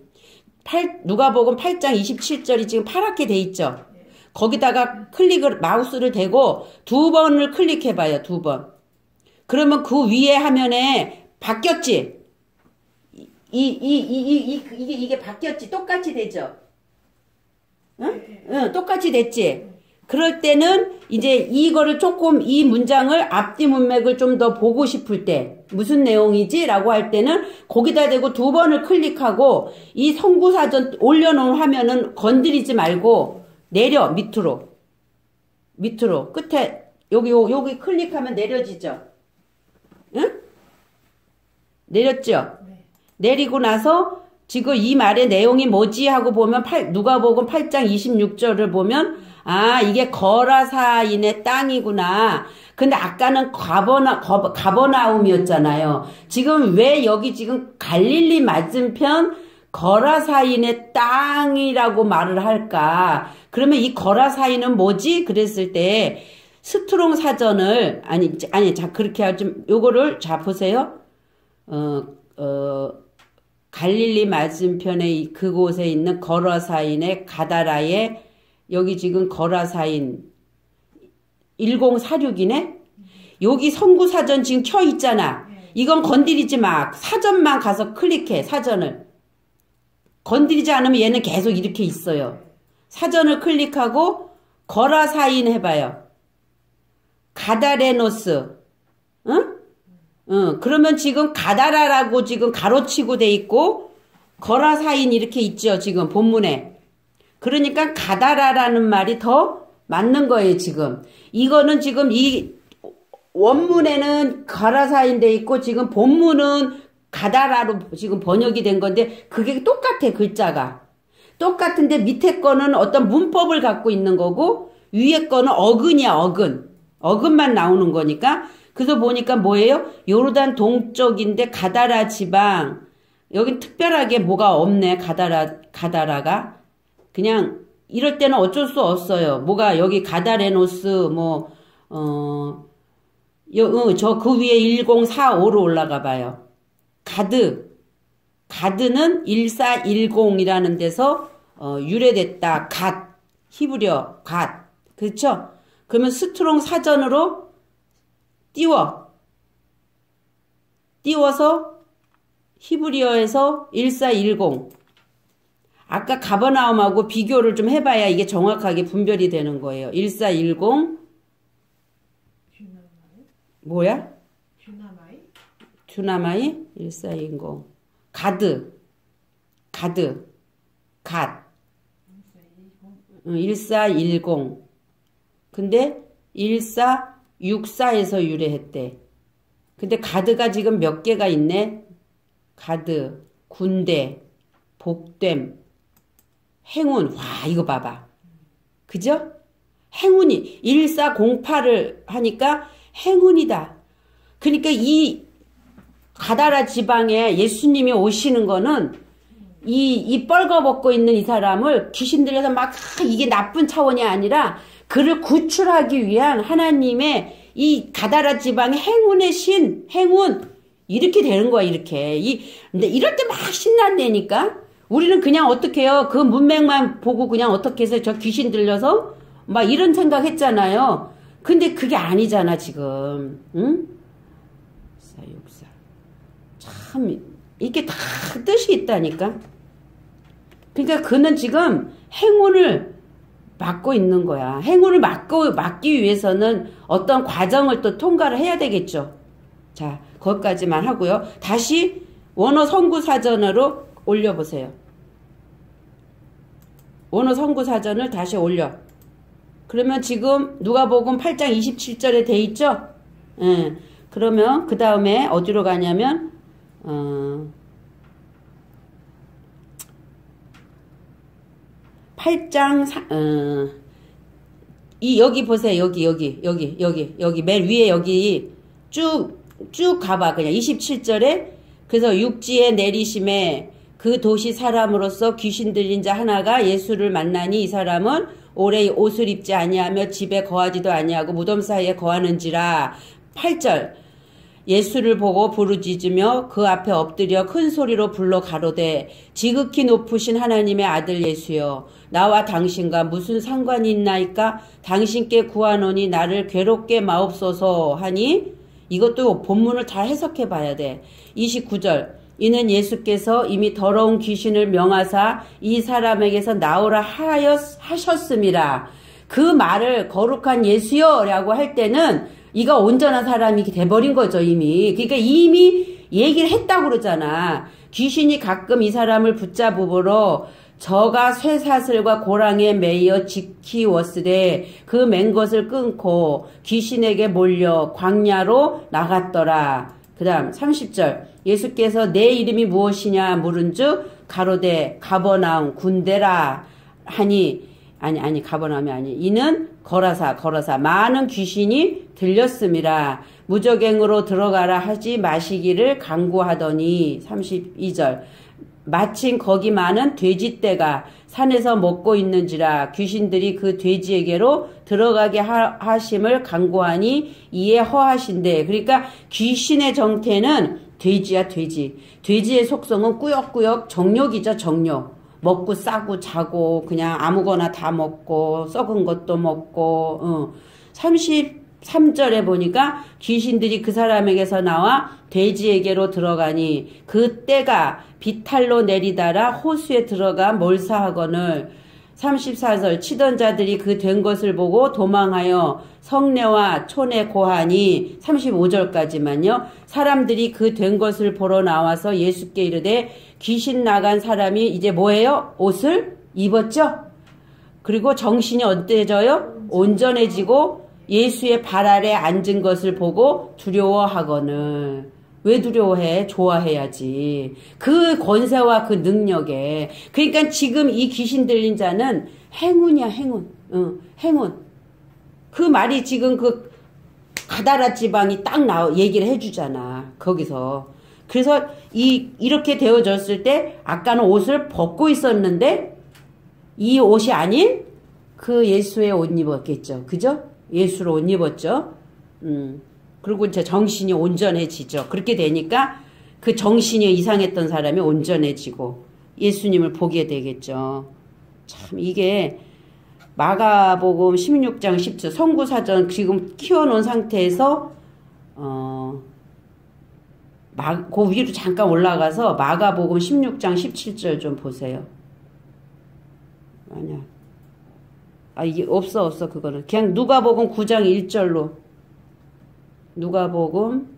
누가복음 8장 27절이 지금 파랗게 돼 있죠. 거기다가 마우스를 대고 2번을 클릭해봐요, 2번. 그러면 그 위에 화면에 바뀌었지? 이게 바뀌었지? 똑같이 되죠? 응? 응, 똑같이 됐지? 그럴 때는 이제 이거를 조금 이 문장을 앞뒤 문맥을 좀 더 보고 싶을 때 무슨 내용이지? 라고 할 때는 거기다 대고 2번을 클릭하고 이 성구사전 올려놓은 화면은 건드리지 말고 내려 밑으로 끝에 여기 클릭하면 내려지죠? 응? 내렸죠? 네. 내리고 나서 지금 이 말의 내용이 뭐지 하고 보면 누가복음 8장 26절을 보면 아 이게 거라사인의 땅이구나. 근데 아까는 가버나움이었잖아요. 지금 왜 여기 지금 갈릴리 맞은편 거라사인의 땅이라고 말을 할까? 그러면 이 거라사인은 뭐지? 그랬을 때 스트롱 사전을 자 그렇게 하좀 요거를 자 보세요. 갈릴리 맞은편에 그곳에 있는 거라사인의 가다라에 여기 지금 거라사인 1046이네. 여기 성구 사전 지금 켜 있잖아. 이건 건드리지 마. 사전만 가서 클릭해. 사전을 건드리지 않으면 얘는 계속 이렇게 있어요. 사전을 클릭하고 거라사인 해봐요. 가다레노스, 응? 그러면 지금 가다라라고 지금 가로치고 돼 있고, 거라사인 이렇게 있죠, 지금 본문에. 그러니까 가다라라는 말이 더 맞는 거예요, 지금. 이거는 지금 이 원문에는 거라사인 돼 있고, 지금 본문은 가다라로 지금 번역이 된 건데, 그게 똑같아, 글자가. 똑같은데 밑에 거는 어떤 문법을 갖고 있는 거고, 위에 거는 어근이야, 어근만 나오는 거니까. 그래서 보니까 뭐예요? 요르단 동쪽인데 가다라 지방. 여긴 특별하게 뭐가 없네. 가다라가. 그냥 이럴 때는 어쩔 수 없어요. 뭐가 여기 가다레노스 저 그 위에 1045로 올라가 봐요. 가드는 1410이라는 데서 유래됐다. 히브리어 그렇죠? 그러면 스트롱 사전으로 띄워서 히브리어에서 1410. 아까 가버나움하고 비교를 좀 해봐야 이게 정확하게 분별이 되는 거예요. 1410 뭐야? 듀나마이 1410 1410 근데 1464에서 유래했대. 근데 가드가 지금 몇 개가 있네? 가드, 군대, 복됨, 행운. 와, 이거 봐봐. 그죠? 행운이 1408을 하니까 행운이다. 그러니까 이 가다라 지방에 예수님이 오시는 거는 이 뻘거벗고 있는 이 사람을 귀신 들여서 막 이게 나쁜 차원이 아니라 그를 구출하기 위한 하나님의 이 가다라 지방의 행운의 신, 행운 이렇게 되는 거야. 이렇게 근데 이럴 때 막 신난다니까 우리는 그냥 어떻게 해요? 그 문맥만 보고 그냥 어떻게 해서 저 귀신 들려서 막 이런 생각했잖아요. 근데 그게 아니잖아 지금. 응? 1464 참 이게 다 뜻이 있다니까. 그러니까 그는 지금 행운을 막고 있는 거야. 행운을 막기 위해서는 어떤 과정을 또 통과를 해야 되겠죠. 자, 거기까지만 하고요. 다시 원어 성구 사전으로 올려보세요. 원어 성구 사전을 다시 올려. 그러면 지금 누가복음 8장 27절에 돼 있죠? 그러면 그 다음에 어디로 가냐면 8장 여기 보세요. 여기 맨 위에 여기 쭉 가봐. 그냥 27절에 그래서 육지에 내리심에 그 도시 사람으로서 귀신 들린 자 하나가 예수를 만나니 이 사람은 오래 옷을 입지 아니하며 집에 거하지도 아니하고 무덤 사이에 거하는지라. 8절 예수를 보고 부르짖으며 그 앞에 엎드려 큰 소리로 불러 가로되 지극히 높으신 하나님의 아들 예수여 나와 당신과 무슨 상관이 있나이까? 당신께 구하노니 나를 괴롭게 마옵소서 하니 이것도 본문을 잘 해석해 봐야 돼. 29절 이는 예수께서 이미 더러운 귀신을 명하사 이 사람에게서 나오라 하셨음이라. 그 말을 거룩한 예수여 라고 할 때는 이가 온전한 사람이 돼버린 거죠 이미. 그러니까 이미 얘기를 했다고 그러잖아. 귀신이 가끔 이 사람을 붙잡으므로 저가 쇠사슬과 고랑에 매여 지키웠으되 그 맨 것을 끊고 귀신에게 몰려 광야로 나갔더라. 그 다음 30절 예수께서 내 이름이 무엇이냐 물은즉 가로되 가버나움 군대라 하니 아니 가버나움이 아니 이는 거라사 많은 귀신이 들렸음이라. 무저갱으로 들어가라 하지 마시기를 강구하더니 32절 마침 거기 많은 돼지떼가 산에서 먹고 있는지라 귀신들이 그 돼지에게로 들어가게 하심을 강구하니 이에 허하신대. 그러니까 귀신의 정태는 돼지야 돼지. 돼지의 속성은 꾸역꾸역 정욕이죠 정욕. 먹고 싸고 자고 그냥 아무거나 다 먹고 썩은 것도 먹고 33절에 보니까 귀신들이 그 사람에게서 나와 돼지에게로 들어가니 그 때가 비탈로 내리다라 호수에 들어가 몰사하거늘 34절 치던 자들이 그 된 것을 보고 도망하여 성내와 촌에 고하니 35절까지만요. 사람들이 그 된 것을 보러 나와서 예수께 이르되 귀신 나간 사람이 이제 뭐예요? 옷을 입었죠? 그리고 정신이 어때져요? 온전해지고 예수의 발 아래 앉은 것을 보고 두려워하거늘. 왜 두려워해? 좋아해야지. 그 권세와 그 능력에. 그러니까 지금 이 귀신 들린 자는 행운이야, 행운. 행운. 그 말이 지금 그 가다라 지방이 딱 얘기를 해주잖아. 거기서. 그래서 이렇게 되어졌을 때 아까는 옷을 벗고 있었는데 이 옷이 아닌 그 예수의 옷 입었겠죠. 그죠? 예수로 옷 입었죠. 그리고 이제 정신이 온전해지죠. 그렇게 되니까 그 정신이 이상했던 사람이 온전해지고 예수님을 보게 되겠죠. 참 이게 마가복음 16장 10절 선구사전 지금 키워놓은 상태에서 그 위로 잠깐 올라가서 마가복음 16장 17절 좀 보세요. 아니야. 이게 없어 그거는. 그냥 누가복음 9장 1절로. 누가복음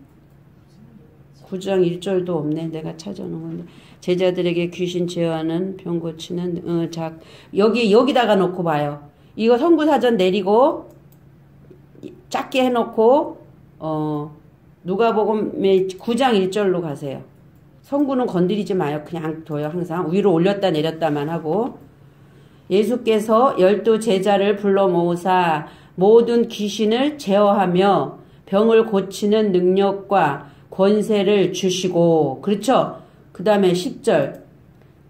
9장 1절도 없네. 내가 찾아놓은 건데. 제자들에게 귀신 제어하는 병 고치는 여기다가 놓고 봐요. 이거 선구사전 내리고 작게 해놓고 누가복음 9장 1절로 가세요. 선구는 건드리지 마요. 그냥 둬요. 항상 위로 올렸다 내렸다만 하고. 예수께서 12 제자를 불러 모으사 모든 귀신을 제어하며 병을 고치는 능력과 권세를 주시고, 그렇죠? 그 다음에 10절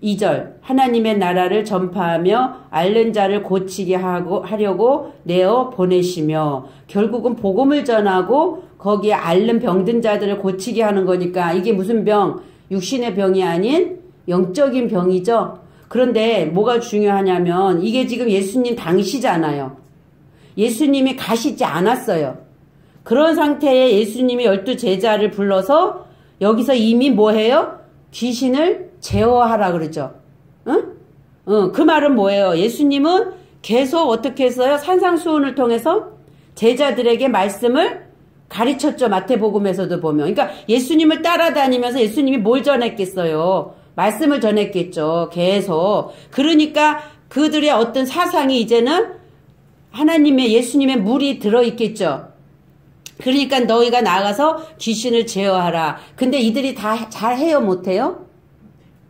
2절 하나님의 나라를 전파하며 앓는 자를 고치게 하려고 내어 보내시며, 결국은 복음을 전하고 거기에 앓는 병든 자들을 고치게 하는 거니까 이게 무슨 병? 육신의 병이 아닌 영적인 병이죠. 그런데 뭐가 중요하냐면 이게 지금 예수님 당시잖아요. 예수님이 가시지 않았어요. 그런 상태에 예수님이 12 제자를 불러서 여기서 이미 뭐해요? 귀신을 제어하라 그러죠. 응? 그 말은 뭐예요? 예수님은 계속 어떻게 했어요? 산상수훈을 통해서 제자들에게 말씀을 가르쳤죠. 마태복음에서도 보면. 그러니까 예수님을 따라다니면서 예수님이 뭘 전했겠어요? 말씀을 전했겠죠. 계속. 그러니까 그들의 어떤 사상이 이제는 하나님의 예수님의 물이 들어있겠죠. 그러니까 너희가 나가서 귀신을 제어하라. 근데 이들이 다 잘해요? 못해요?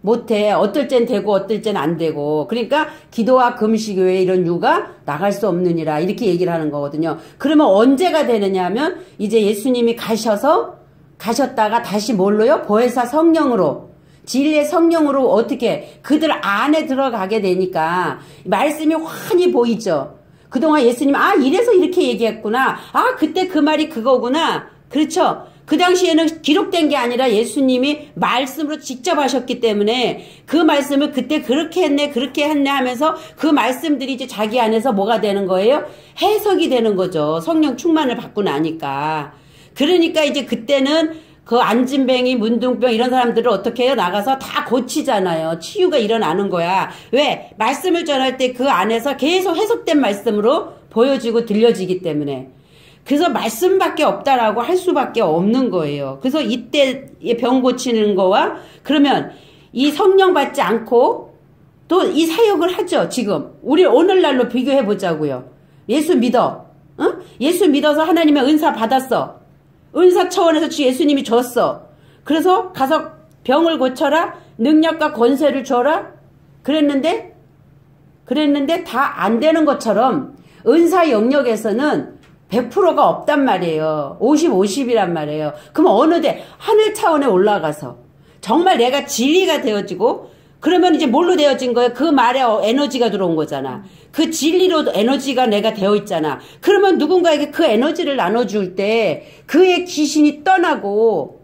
못해. 어떨 땐 되고 어떨 땐 안 되고. 그러니까 기도와 금식 외에 이런 유가 나갈 수 없느니라. 이렇게 얘기를 하는 거거든요. 그러면 언제가 되느냐 하면 이제 예수님이 가셨다가 다시 뭘로요? 보혜사 성령으로. 진리의 성령으로 어떻게 그들 안에 들어가게 되니까 말씀이 환히 보이죠. 그동안 예수님 이래서 이렇게 얘기했구나. 그때 그 말이 그거구나. 그렇죠. 그 당시에는 기록된 게 아니라 예수님이 말씀으로 직접 하셨기 때문에 그 말씀을 그때 그렇게 했네 하면서 그 말씀들이 이제 자기 안에서 뭐가 되는 거예요? 해석이 되는 거죠. 성령 충만을 받고 나니까. 그러니까 이제 그때는 그 안진뱅이, 문둥병 이런 사람들을 어떻게 해요? 나가서 다 고치잖아요. 치유가 일어나는 거야. 왜? 말씀을 전할 때 그 안에서 계속 해석된 말씀으로 보여지고 들려지기 때문에. 그래서 말씀밖에 없다라고 할 수밖에 없는 거예요. 그래서 이때 병 고치는 거와 그러면 이 성령 받지 않고 또 이 사역을 하죠. 지금 우리 오늘날로 비교해 보자고요. 예수 믿어. 응? 예수 믿어서 하나님의 은사 받았어. 은사 차원에서 예수님이 줬어. 그래서 가서 병을 고쳐라. 능력과 권세를 줘라. 그랬는데 다 안 되는 것처럼 은사 영역에서는 100%가 없단 말이에요. 50, 50이란 말이에요. 그럼 어느 데 하늘 차원에 올라가서 정말 내가 진리가 되어지고 그러면 이제 뭘로 되어진 거예요? 그 말에 에너지가 들어온 거잖아. 그 진리로 에너지가 내가 되어 있잖아. 그러면 누군가에게 그 에너지를 나눠줄 때 그의 귀신이 떠나고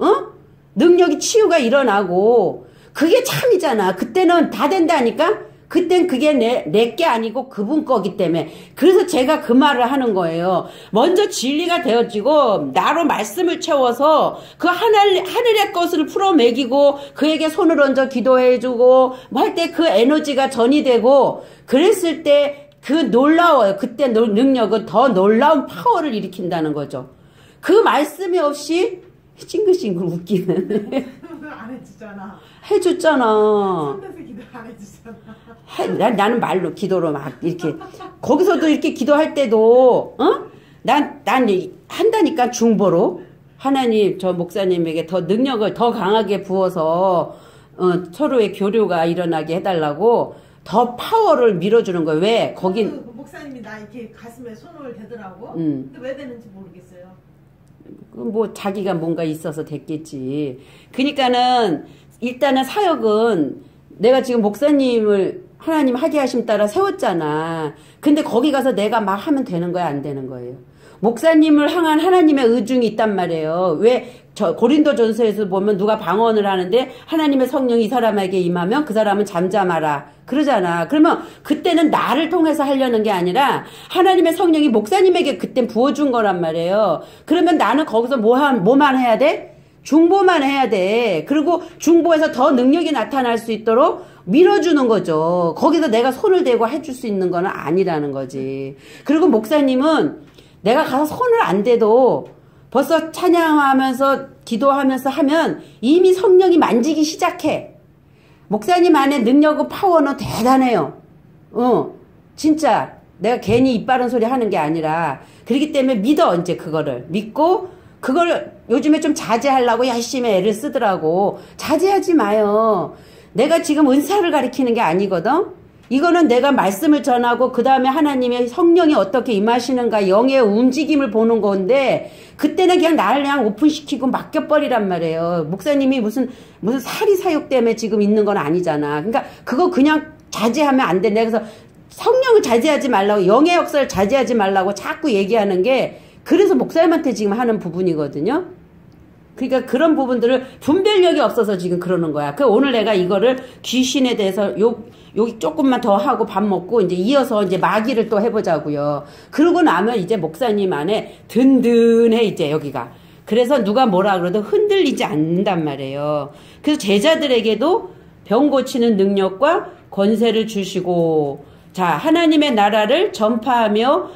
능력이 치유가 일어나고 그게 참이잖아. 그때는 다 된다니까? 그땐 그게 내 게 아니고 그분 거기 때문에. 그래서 제가 그 말을 하는 거예요. 먼저 진리가 되어지고 나로 말씀을 채워서 그 하늘의 것을 풀어매기고 그에게 손을 얹어 기도해주고 뭐 할 때 그 에너지가 전이 되고 그랬을 때 그 놀라워요. 그때 능력은 더 놀라운 파워를 일으킨다는 거죠. 그 말씀이 없이 찡글찡글 웃기는. 안 해주잖아. 해줬잖아. 손대서 기도 안 해주잖아. 나는 말로 기도로 막 이렇게 거기서도 이렇게 기도할 때도 난 한다니까 중보로 하나님 저 목사님에게 더 능력을 더 강하게 부어서 서로의 교류가 일어나게 해달라고 더 파워를 밀어주는 거예요. 왜? 거긴 목사님이 나 이렇게 가슴에 손을 대더라고. 근데 왜 되는지 모르겠어요. 뭐 자기가 뭔가 있어서 됐겠지. 그러니까는 일단은 사역은 내가 지금 목사님을 하나님 하게 하심 따라 세웠잖아. 근데 거기 가서 내가 막 하면 되는 거야, 안 되는 거예요? 목사님을 향한 하나님의 의중이 있단 말이에요. 왜 고린도전서에서 보면 누가 방언을 하는데 하나님의 성령이 이 사람에게 임하면 그 사람은 잠잠하라 그러잖아. 그러면 그때는 나를 통해서 하려는 게 아니라 하나님의 성령이 목사님에게 그때 부어준 거란 말이에요. 그러면 나는 거기서 뭐만 해야 돼? 중보만 해야 돼. 그리고 중보에서 더 능력이 나타날 수 있도록 밀어주는 거죠. 거기서 내가 손을 대고 해줄 수 있는 건 아니라는 거지. 그리고 목사님은 내가 가서 손을 안 대도 벌써 찬양하면서 기도하면서 하면 이미 성령이 만지기 시작해. 목사님 안에 능력과 파워는 대단해요. 진짜 내가 괜히 입 바른 소리 하는 게 아니라 그렇기 때문에 믿어. 이제 그거를 믿고 그걸 요즘에 좀 자제하려고 열심히 애를 쓰더라고. 자제하지 마요. 내가 지금 은사를 가리키는 게 아니거든. 이거는 내가 말씀을 전하고 그 다음에 하나님의 성령이 어떻게 임하시는가 영의 움직임을 보는 건데 그때는 그냥 나를 그냥 오픈시키고 맡겨버리란 말이에요. 목사님이 무슨 사리 사욕 때문에 지금 있는 건 아니잖아. 그러니까 그거 그냥 자제하면 안 돼. 내가 그래서 성령을 자제하지 말라고 영의 역사를 자제하지 말라고 자꾸 얘기하는 게 그래서 목사님한테 지금 하는 부분이거든요. 그러니까 그런 부분들을 분별력이 없어서 지금 그러는 거야. 그 오늘 내가 이거를 귀신에 대해서 여기 조금만 더 하고 밥 먹고 이제 이어서 이제 마귀를 또 해보자고요. 그러고 나면 이제 목사님 안에 든든해 이제 여기가. 그래서 누가 뭐라 그래도 흔들리지 않는단 말이에요. 그래서 제자들에게도 병 고치는 능력과 권세를 주시고 자 하나님의 나라를 전파하며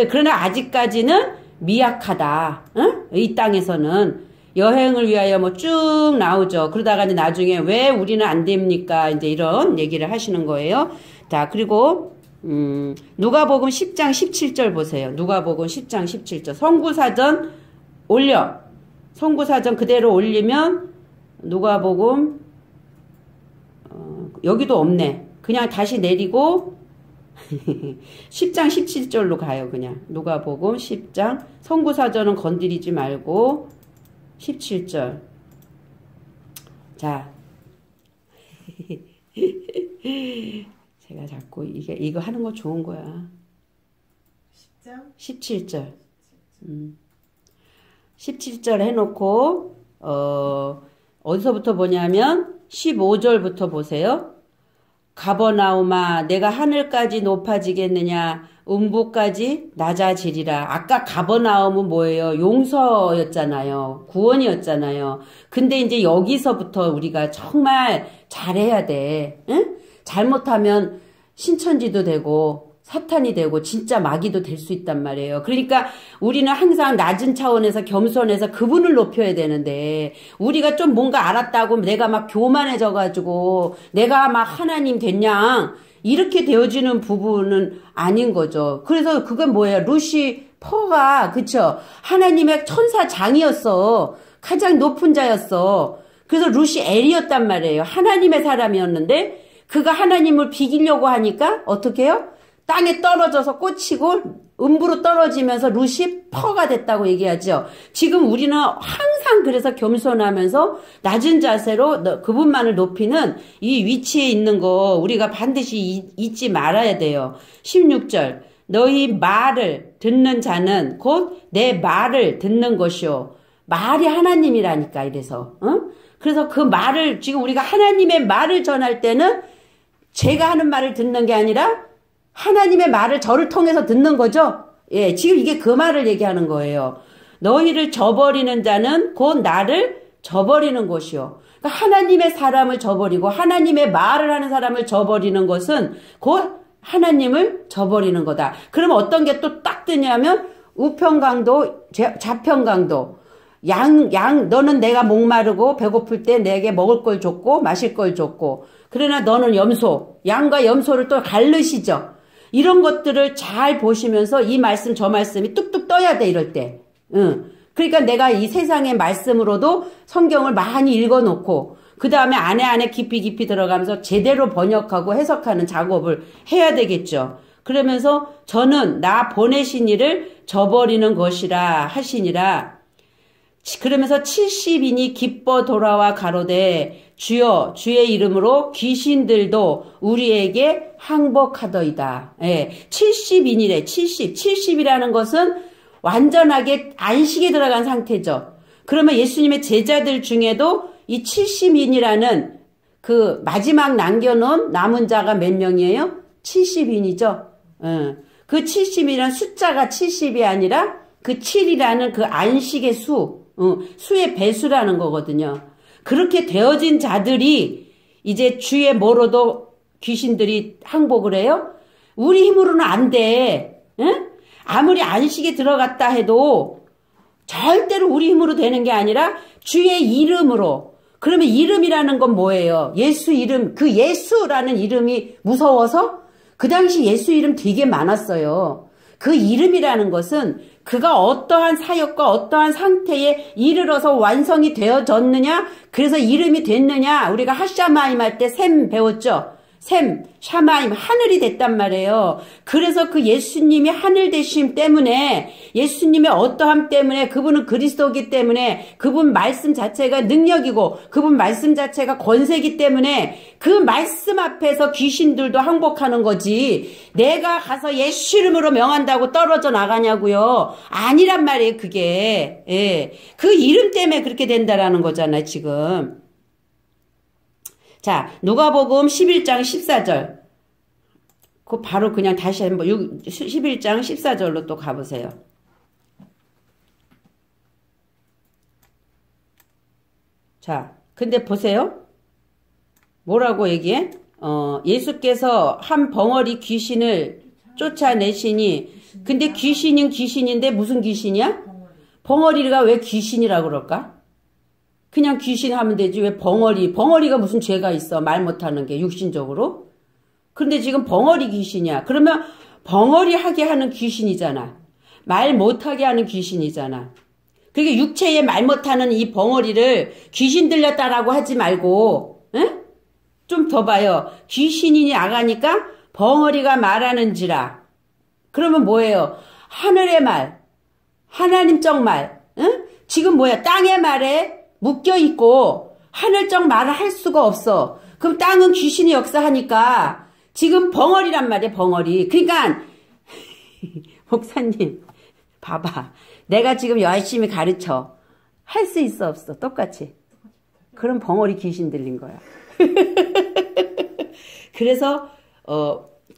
그러나 아직까지는 미약하다. 응? 이 땅에서는. 여행을 위하여 뭐 쭉 나오죠. 그러다가 이제 나중에 왜 우리는 안 됩니까? 이제 이런 얘기를 하시는 거예요. 자, 그리고, 누가복음 10장 17절 보세요. 누가복음 10장 17절. 선구사전 올려. 선구사전 그대로 올리면, 누가복음, 여기도 없네. 그냥 다시 내리고, 10장 17절로 가요, 그냥. 누가복음 10장. 선구사전은 건드리지 말고, 17절. 자. 제가 자꾸 이거 하는 거 좋은 거야. 10장? 17절. 17절 해놓고, 어디서부터 보냐면, 15절부터 보세요. 가버나움아, 내가 하늘까지 높아지겠느냐? 음부까지 낮아지리라. 아까 가버나움은 뭐예요? 용서였잖아요. 구원이었잖아요. 근데 이제 여기서부터 우리가 정말 잘해야 돼. 응? 잘못하면 신천지도 되고 사탄이 되고 진짜 마귀도 될 수 있단 말이에요. 그러니까 우리는 항상 낮은 차원에서 겸손해서 그분을 높여야 되는데 우리가 좀 뭔가 알았다고 내가 막 교만해져가지고 내가 막 하나님 됐냐 이렇게 되어지는 부분은 아닌 거죠. 그래서 그건 뭐예요? 루시퍼가 그쵸? 하나님의 천사장이었어. 가장 높은 자였어. 그래서 루시엘이었단 말이에요. 하나님의 사람이었는데 그가 하나님을 비기려고 하니까 어떻게 해요? 땅에 떨어져서 꽂히고 음부로 떨어지면서 루시퍼가 됐다고 얘기하죠. 지금 우리는 항상 그래서 겸손하면서 낮은 자세로 그분만을 높이는 이 위치에 있는 거 우리가 반드시 잊지 말아야 돼요. 16절 너희 말을 듣는 자는 곧 내 말을 듣는 것이요. 말이 하나님이라니까 이래서 그래서 그 말을 지금 우리가 하나님의 말을 전할 때는 제가 하는 말을 듣는 게 아니라 하나님의 말을 저를 통해서 듣는 거죠. 예, 지금 이게 그 말을 얘기하는 거예요. 너희를 저버리는 자는 곧 나를 저버리는 것이요. 그러니까 하나님의 사람을 저버리고 하나님의 말을 하는 사람을 저버리는 것은 곧 하나님을 저버리는 거다. 그러면 어떤 게 또 딱 뜨냐면 우편강도 좌편강도 너는 내가 목마르고 배고플 때 내게 먹을 걸 줬고 마실 걸 줬고 그러나 너는 염소 양과 염소를 또 갈르시죠. 이런 것들을 잘 보시면서 이 말씀 저 말씀이 뚝뚝 떠야 돼 이럴 때. 그러니까 내가 이 세상의 말씀으로도 성경을 많이 읽어놓고 그 다음에 안에 깊이 들어가면서 제대로 번역하고 해석하는 작업을 해야 되겠죠. 그러면서 저는 나 보내신 이를 저버리는 것이라 하시니라. 그러면서 70인이 기뻐 돌아와 가로되 주여 주의 이름으로 귀신들도 우리에게 항복하더이다. 예, 70인이래. 70이라는 것은 완전하게 안식에 들어간 상태죠. 그러면 예수님의 제자들 중에도 이 70인이라는 그 마지막 남겨놓은 남은 자가 몇 명이에요? 70인이죠. 그 70이라는 숫자가 70이 아니라 그 7이라는 그 안식의 수의 배수라는 거거든요. 그렇게 되어진 자들이 이제 주의 뭐로도 귀신들이 항복을 해요? 우리 힘으로는 안 돼. 응? 아무리 안식에 들어갔다 해도 절대로 우리 힘으로 되는 게 아니라 주의 이름으로. 그러면 이름이라는 건 뭐예요? 예수 이름. 그 예수라는 이름이 무서워서 그 당시 예수 이름 되게 많았어요. 그 이름이라는 것은 그가 어떠한 사역과 어떠한 상태에 이르러서 완성이 되어졌느냐, 그래서 이름이 됐느냐. 우리가 하샤마임 할 때 셈 배웠죠. 셈, 샤마임, 하늘이 됐단 말이에요. 그래서 그 예수님이 하늘 되심 때문에, 예수님의 어떠함 때문에, 그분은 그리스도이기 때문에, 그분 말씀 자체가 능력이고, 그분 말씀 자체가 권세이기 때문에, 그 말씀 앞에서 귀신들도 항복하는 거지, 내가 가서 예수 이름으로 명한다고 떨어져 나가냐고요. 아니란 말이에요, 그게. 예. 그 이름 때문에 그렇게 된다라는 거잖아요, 지금. 자, 누가복음 11장 14절. 그 바로 그냥 다시 한번 11장 14절로 또 가보세요. 자, 근데 보세요. 뭐라고 얘기해? 예수께서 한 벙어리 귀신을 쫓아내시니, 근데 귀신은 귀신인데 무슨 귀신이야? 벙어리가 왜 귀신이라고 그럴까? 그냥 귀신 하면 되지. 왜 벙어리가 무슨 죄가 있어. 말 못하는 게 육신적으로. 그런데 지금 벙어리 귀신이야. 그러면 벙어리 하게 하는 귀신이잖아. 말 못하게 하는 귀신이잖아. 그게 육체에 말 못하는 이 벙어리를 귀신 들렸다라고 하지 말고, 응? 좀 더 봐요. 귀신이 나가니까 벙어리가 말하는지라. 그러면 뭐예요? 하늘의 말, 하나님적 말, 응? 지금 뭐야? 땅의 말에 묶여있고 하늘적 말을 할 수가 없어. 그럼 땅은 귀신이 역사하니까 지금 벙어리란 말이야, 벙어리. 그러니까 목사님 봐봐. 내가 지금 열심히 가르쳐. 할 수 있어 없어? 똑같이. 그럼 벙어리 귀신 들린 거야. 그래서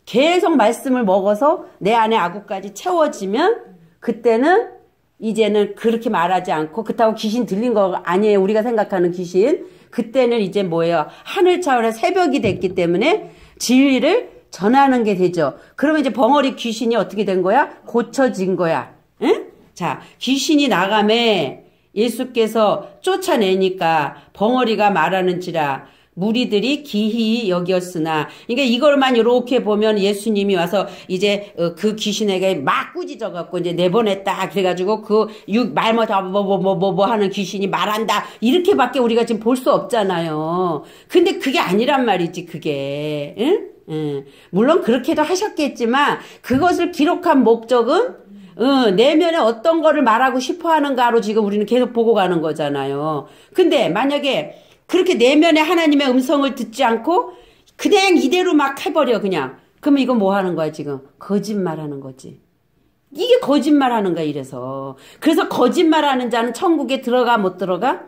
계속 말씀을 먹어서 내 안에 아구까지 채워지면 그때는 이제는 그렇게 말하지 않고 그렇다고 귀신 들린 거 아니에요. 우리가 생각하는 귀신. 그때는 이제 뭐예요? 하늘 차원의 새벽이 됐기 때문에 진리를 전하는 게 되죠. 그러면 이제 벙어리 귀신이 어떻게 된 거야? 고쳐진 거야. 응? 자, 귀신이 나가매 예수께서 쫓아내니까 벙어리가 말하는지라 무리들이 기히 여겼으나, 그러니까 이걸만 이렇게 보면 예수님이 와서 이제 그 귀신에게 막 꾸짖어 갖고 이제 내보냈다. 그래가지고 그 말 못하고 뭐 하는 귀신이 말한다. 이렇게밖에 우리가 지금 볼 수 없잖아요. 근데 그게 아니란 말이지, 그게. 응? 응. 물론 그렇게도 하셨겠지만 그것을 기록한 목적은 내면에 어떤 거를 말하고 싶어 하는가로 지금 우리는 계속 보고 가는 거잖아요. 근데 만약에 그렇게 내면에 하나님의 음성을 듣지 않고 그냥 이대로 막 해버려 그냥. 그러면 이거 뭐 하는 거야 지금? 거짓말하는 거지. 이게 거짓말하는 거야 이래서. 그래서 거짓말하는 자는 천국에 들어가 못 들어가?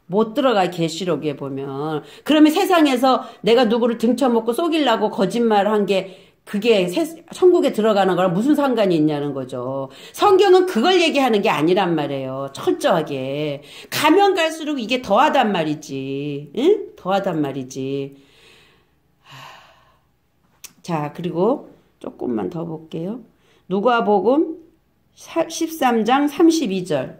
못 들어가 계시록에 보면. 그러면 세상에서 내가 누구를 등쳐먹고 속이려고 거짓말한 게 그게 천국에 들어가는 거랑 무슨 상관이 있냐는 거죠. 성경은 그걸 얘기하는 게 아니란 말이에요. 철저하게. 가면 갈수록 이게 더하단 말이지. 응? 더하단 말이지. 자, 그리고 조금만 더 볼게요. 누가복음 13장 32절.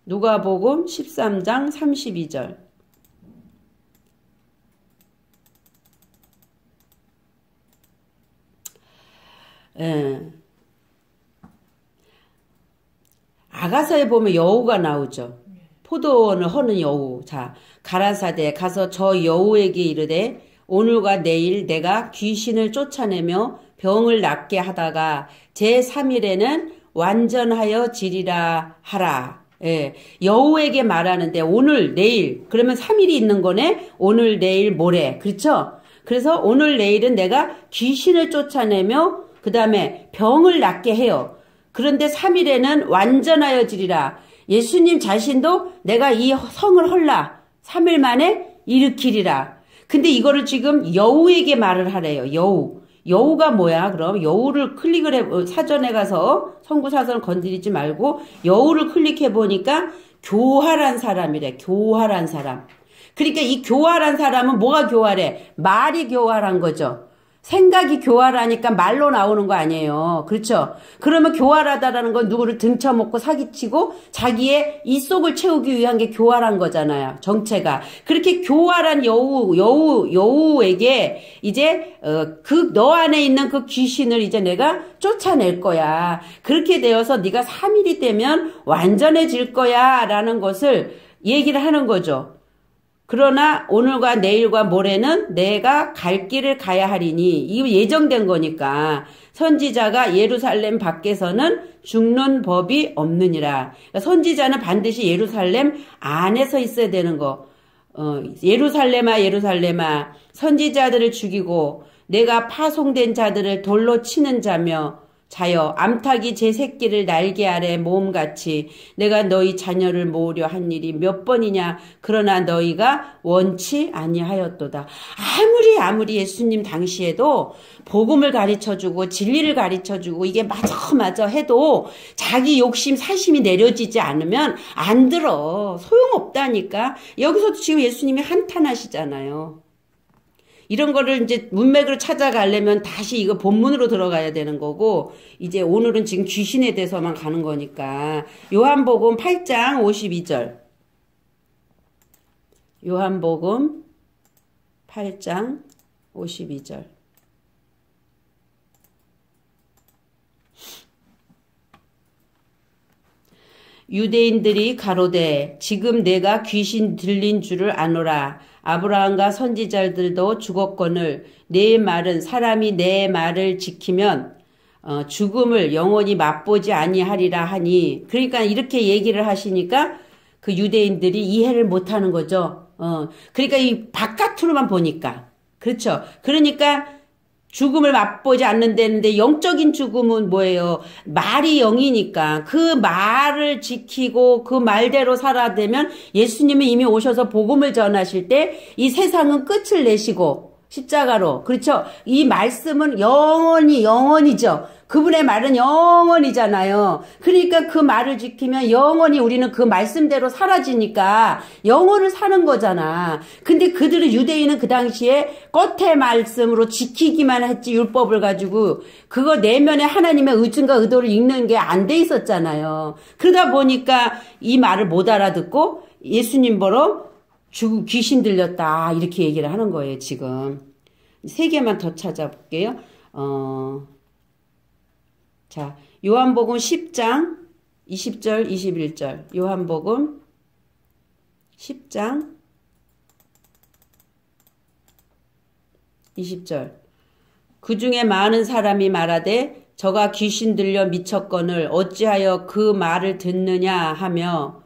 누가복음 13장 32절. 예. 아가서에 보면 여우가 나오죠. 포도원을 허는 여우. 자, 가라사대 가서 저 여우에게 이르되 오늘과 내일 내가 귀신을 쫓아내며 병을 낫게 하다가 제3일에는 완전하여 지리라 하라. 예. 여우에게 말하는데 오늘 내일 그러면 3일이 있는 거네. 오늘 내일 모레. 그렇죠? 그래서 오늘 내일은 내가 귀신을 쫓아내며 그 다음에 병을 낫게 해요. 그런데 3일에는 완전하여지리라. 예수님 자신도 내가 이 성을 헐라 3일 만에 일으키리라. 근데 이거를 지금 여우에게 말을 하래요. 여우가 뭐야? 그럼 여우를 클릭을 해, 사전에 가서 성구사선을 건드리지 말고 여우를 클릭해 보니까 교활한 사람이래. 교활한 사람. 그러니까 이 교활한 사람은 뭐가 교활해? 말이 교활한 거죠. 생각이 교활하니까 말로 나오는 거 아니에요. 그렇죠? 그러면 교활하다라는 건 누구를 등쳐먹고 사기치고 자기의 이 속을 채우기 위한 게 교활한 거잖아요. 정체가. 그렇게 교활한 여우에게 이제 너 안에 있는 그 귀신을 이제 내가 쫓아낼 거야. 그렇게 되어서 네가 3일이 되면 완전해질 거야 라는 것을 얘기를 하는 거죠. 그러나 오늘과 내일과 모레는 내가 갈 길을 가야 하리니 이거 예정된 거니까 선지자가 예루살렘 밖에서는 죽는 법이 없느니라. 그러니까 선지자는 반드시 예루살렘 안에서 있어야 되는 거. 예루살렘아 예루살렘아 선지자들을 죽이고 내가 파송된 자들을 돌로 치는 자여 암탉이 제 새끼를 날개 아래 모음같이 내가 너희 자녀를 모으려 한 일이 몇 번이냐. 그러나 너희가 원치 아니하였도다. 아무리 예수님 당시에도 복음을 가르쳐주고 진리를 가르쳐주고 이게 맞아 해도 자기 욕심 사심이 내려지지 않으면 안 들어. 소용없다니까. 여기서도 지금 예수님이 한탄하시잖아요. 이런 거를 이제 문맥으로 찾아가려면 다시 이거 본문으로 들어가야 되는 거고, 이제 오늘은 지금 귀신에 대해서만 가는 거니까. 요한복음 8장 52절. 요한복음 8장 52절. 유대인들이 가로되 지금 내가 귀신 들린 줄을 아노라. 아브라함과 선지자들도 죽었거늘 내 말은 사람이 내 말을 지키면 죽음을 영원히 맛보지 아니하리라 하니. 그러니까 이렇게 얘기를 하시니까 그 유대인들이 이해를 못하는 거죠. 그러니까 이 바깥으로만 보니까. 그렇죠. 그러니까 죽음을 맛보지 않는다는데 영적인 죽음은 뭐예요? 말이 영이니까 그 말을 지키고 그 말대로 살아야 되면 예수님이 이미 오셔서 복음을 전하실 때 이 세상은 끝을 내시고 십자가로. 그렇죠? 이 말씀은 영원히죠. 그분의 말은 영원이잖아요. 그러니까 그 말을 지키면 영원히 우리는 그 말씀대로 사라지니까 영원을 사는 거잖아. 근데 그들은 유대인은 그 당시에 겉의 말씀으로 지키기만 했지 율법을 가지고 그거 내면에 하나님의 의중과 의도를 읽는 게 안 돼 있었잖아요. 그러다 보니까 이 말을 못 알아듣고 예수님 보러 귀신 들렸다 이렇게 얘기를 하는 거예요. 지금 3개만 더 찾아볼게요. 자, 요한복음 10장 20절 21절. 요한복음 10장 20절. 그 중에 많은 사람이 말하되 저가 귀신 들려 미쳤거늘 어찌하여 그 말을 듣느냐 하며,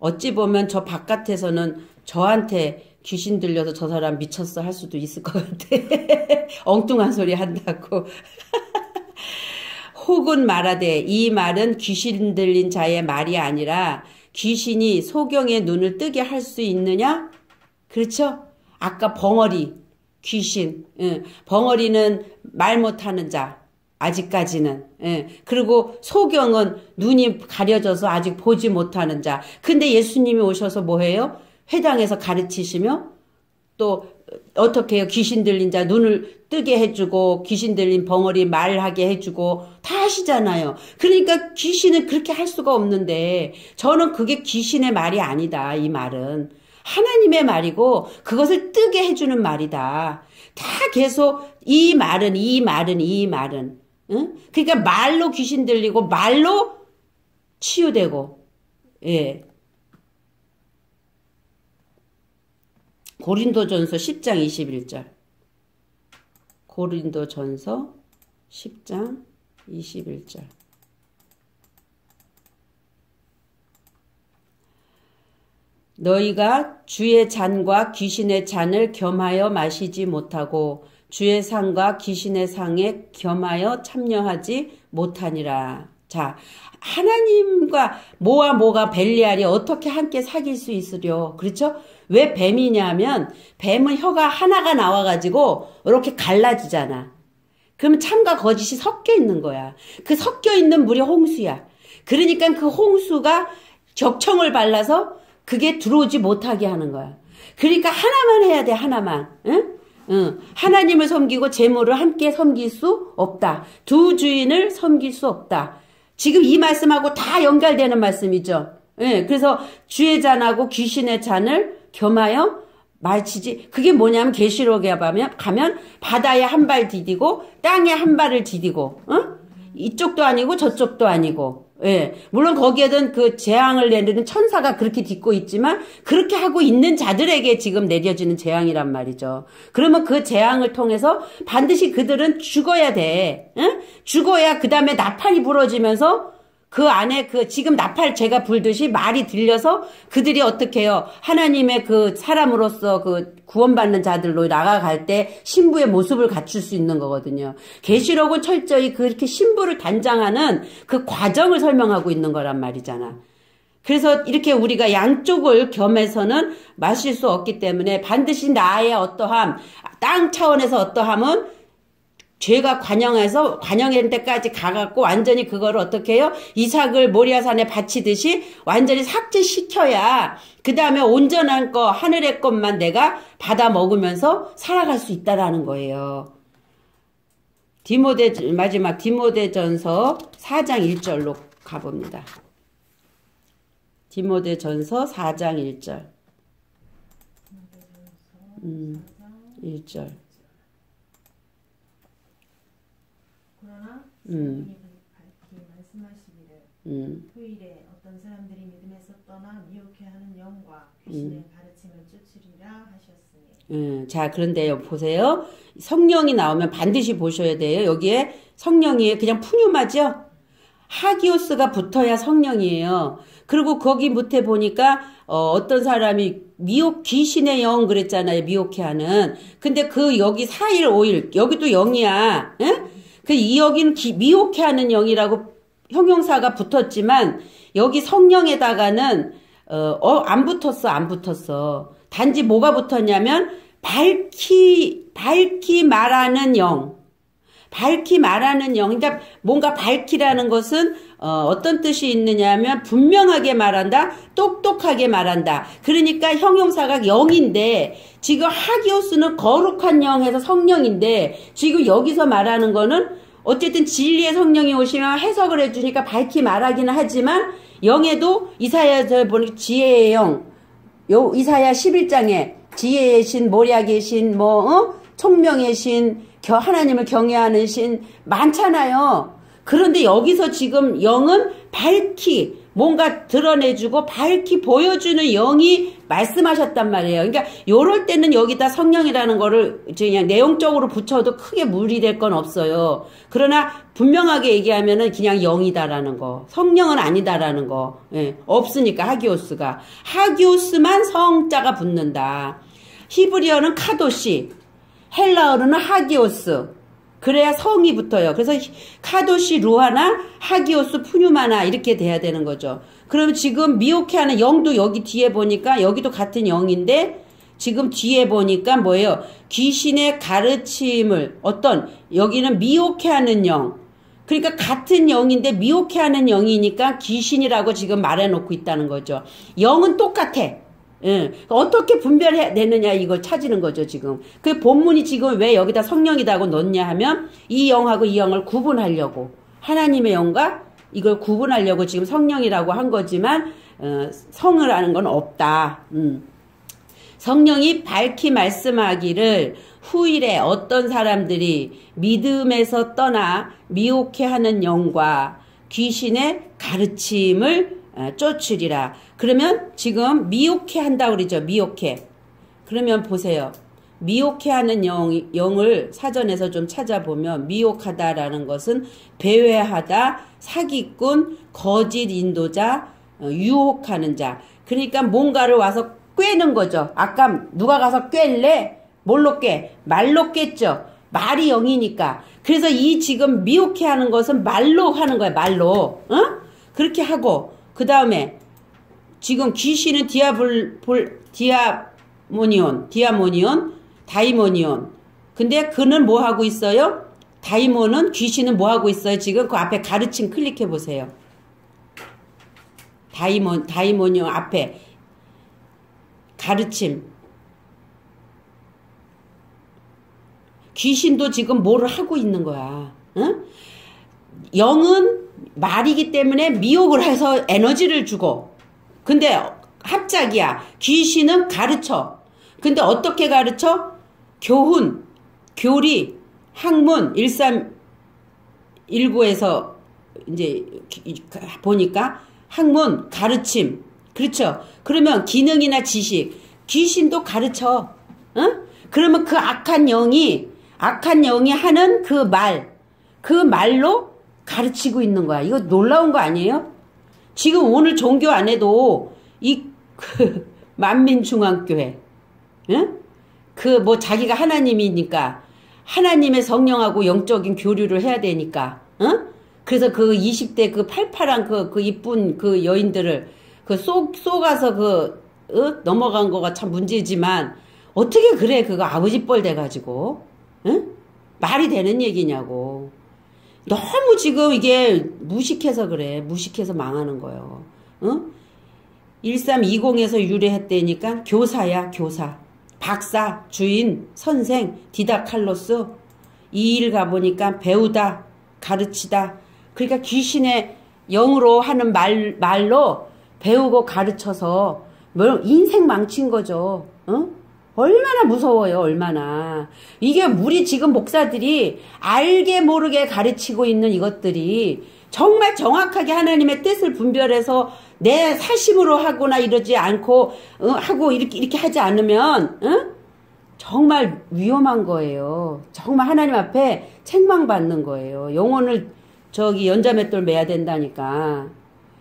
어찌 보면 저 바깥에서는 저한테 귀신 들려서 저 사람 미쳤어 할 수도 있을 것 같아. 엉뚱한 소리 한다고. 혹은 말하되 이 말은 귀신 들린 자의 말이 아니라 귀신이 소경의 눈을 뜨게 할 수 있느냐? 그렇죠? 아까 벙어리, 귀신. 벙어리는 말 못하는 자. 아직까지는. 그리고 소경은 눈이 가려져서 아직 보지 못하는 자. 근데 예수님이 오셔서 뭐해요? 회당에서 가르치시며 또 어떻게 해요? 귀신 들린 자 눈을 뜨게 해주고 귀신 들린 벙어리 말하게 해주고 다 하시잖아요. 그러니까 귀신은 그렇게 할 수가 없는데 저는 그게 귀신의 말이 아니다. 이 말은 하나님의 말이고 그것을 뜨게 해주는 말이다. 다 계속 이 말은 응? 그러니까 말로 귀신 들리고 말로 치유되고. 예. 고린도전서 10장 21절. 고린도전서 10장 21절. 너희가 주의 잔과 귀신의 잔을 겸하여 마시지 못하고 주의 상과 귀신의 상에 겸하여 참여하지 못하니라. 자, 하나님과 뭐가 벨리알이 어떻게 함께 사귈 수 있으려? 그렇죠? 왜 뱀이냐면 뱀은 혀가 하나가 나와가지고 이렇게 갈라지잖아. 그러면 참과 거짓이 섞여 있는 거야. 그 섞여 있는 물이 홍수야. 그러니까 그 홍수가 격청을 발라서 그게 들어오지 못하게 하는 거야. 그러니까 하나만 해야 돼, 하나만. 응? 응. 하나님을 섬기고 재물을 함께 섬길 수 없다. 두 주인을 섬길 수 없다. 지금 이 말씀하고 다 연결되는 말씀이죠. 예, 그래서 주의 잔하고 귀신의 잔을 겸하여 마치지. 그게 뭐냐면 계시록에 가면 바다에 한 발 디디고 땅에 한 발을 디디고, 이쪽도 아니고 저쪽도 아니고. 예, 물론 거기에는 그 재앙을 내리는 천사가 그렇게 딛고 있지만 그렇게 하고 있는 자들에게 지금 내려지는 재앙이란 말이죠. 그러면 그 재앙을 통해서 반드시 그들은 죽어야 돼. 응? 죽어야 그 다음에 나팔이 부러지면서 그 안에 그 지금 나팔 제가 불듯이 말이 들려서 그들이 어떻게 해요? 하나님의 그 사람으로서 그 구원받는 자들로 나아갈 때 신부의 모습을 갖출 수 있는 거거든요. 계시록은 철저히 그렇게 신부를 단장하는 그 과정을 설명하고 있는 거란 말이잖아. 그래서 이렇게 우리가 양쪽을 겸해서는 마실 수 없기 때문에 반드시 나의 어떠함, 땅 차원에서 어떠함은 죄가 관영할 때까지 가갖고 완전히 그거를 어떻게 해요? 이삭을 모리아산에 바치듯이 완전히 삭제시켜야 그 다음에 온전한 거, 하늘의 것만 내가 받아 먹으면서 살아갈 수 있다라는 거예요. 마지막 디모데전서 4장 1절로 가봅니다. 디모데전서 4장 1절. 1절. 그러나 성령이 밝히 말씀하시기를 후일에 어떤 사람들이 믿음에서 떠나 미혹해하는 영과 귀신의 가르침을 쫓으리라 하셨으니. 자, 그런데요, 보세요. 성령이 나오면 반드시 보셔야 돼요. 여기에 성령이 그냥 푸뉴마죠? 하기오스가 붙어야 성령이에요. 그리고 거기 밑에 보니까 어떤 사람이 귀신의 영 그랬잖아요. 미혹해하는. 근데 그 여기 4일 5일 여기도 영이야. 응? 여기는 미혹해하는 영이라고 형용사가 붙었지만 여기 성령에다가는 안 붙었어. 단지 뭐가 붙었냐면 밝히 말하는 영. 밝히 말하는 영. 그러니까 뭔가 밝히라는 것은 어떤 뜻이 있느냐면 분명하게 말한다, 똑똑하게 말한다. 그러니까 형용사가 영인데 지금 하기오스는 거룩한 영에서 성령인데 지금 여기서 말하는 거는 어쨌든 진리의 성령이 오시면 해석을 해주니까 밝히 말하기는 하지만 영에도 이사야서 보니 지혜의 영, 이사야 11장에 지혜의 신, 모략의 신, 총명의 신, 하나님을 경외하는 신 많잖아요. 그런데 여기서 지금 영은 밝히 뭔가 드러내주고 밝히 보여주는 영이 말씀하셨단 말이에요. 그러니까 요럴 때는 여기다 성령이라는 거를 그냥 내용적으로 붙여도 크게 무리될 건 없어요. 그러나 분명하게 얘기하면은 그냥 영이다라는 거, 성령은 아니다라는 거, 예, 없으니까 하기오스만 성자가 붙는다. 히브리어는 카도시, 헬라어로는 하기오스. 그래야 성이 붙어요. 그래서 카도시 루하나 하기오스 푸뉴마나 이렇게 돼야 되는 거죠. 그러면 지금 미혹해하는 영도 여기 뒤에 보니까 여기도 같은 영인데 지금 뒤에 보니까 뭐예요? 귀신의 가르침을 여기는 미혹해하는 영. 그러니까 같은 영인데 미혹해하는 영이니까 귀신이라고 지금 말해놓고 있다는 거죠. 영은 똑같아. 예. 어떻게 분별해야 되느냐 이걸 찾는 거죠 지금. 그 본문이 지금 왜 여기다 성령이라고 넣냐 하면 이 영하고 이 영을 구분하려고 하나님의 영과 이걸 구분하려고 지금 성령이라고 한 거지만 성을 하는 건 없다. 성령이 밝히 말씀하기를 후일에 어떤 사람들이 믿음에서 떠나 미혹해하는 영과 귀신의 가르침을 쫓으리라. 그러면 지금 미혹해 한다고 그러죠. 미혹해. 그러면 보세요. 미혹해 하는 영을 사전에서 좀 찾아보면 미혹하다라는 것은 배회하다, 사기꾼, 거짓 인도자, 유혹하는 자. 그러니까 뭔가를 와서 꿰는 거죠. 아까 누가 가서 꿰래? 뭘로 꿰? 말로 꿰죠. 말이 영이니까. 그래서 이 지금 미혹해 하는 것은 말로 하는 거야, 말로. 어? 그렇게 하고, 그 다음에 지금 귀신은 디아모니온, 다이모니온. 근데 그는 뭐 하고 있어요? 다이모는, 귀신은 뭐 하고 있어요? 지금 그 앞에 가르침 클릭해 보세요. 다이모니온 앞에 가르침. 귀신도 지금 뭐를 하고 있는 거야. 응? 영은 말이기 때문에 미혹을 해서 에너지를 주고, 근데 합작이야. 귀신은 가르쳐. 근데 어떻게 가르쳐? 교훈, 교리, 학문, 1319에서 이제 보니까 학문, 가르침. 그렇죠. 그러면 기능이나 지식, 귀신도 가르쳐. 응? 그러면 그 악한 영이 하는 그 말로 가르치고 있는 거야. 이거 놀라운 거 아니에요? 지금 오늘 종교 안에도 만민중앙교회, 응? 자기가 하나님이니까 하나님의 성령하고 영적인 교류를 해야 되니까, 응? 그래서 그 20대 그 팔팔한 그 이쁜 그 여인들을 쏘가서 넘어간 거가 참 문제지만, 어떻게 그래, 그거 아버지 뻘 돼가지고, 응? 말이 되는 얘기냐고. 너무 지금 이게 무식해서 그래. 무식해서 망하는 거예요. 응? 1320에서 유래했다니까 교사야, 교사. 박사, 주인, 선생, 디다칼로스. 이 일 가보니까 배우다, 가르치다. 그러니까 귀신의 영으로 하는 말로 배우고 가르쳐서 인생 망친 거죠. 응? 얼마나 무서워요, 얼마나. 이게 우리 지금 목사들이 알게 모르게 가르치고 있는 이것들이 정말 정확하게 하나님의 뜻을 분별해서 내 사심으로 하거나 이러지 않고, 하고 이렇게 하지 않으면, 정말 위험한 거예요. 정말 하나님 앞에 책망받는 거예요. 영혼을 연자맷돌 매야 된다니까.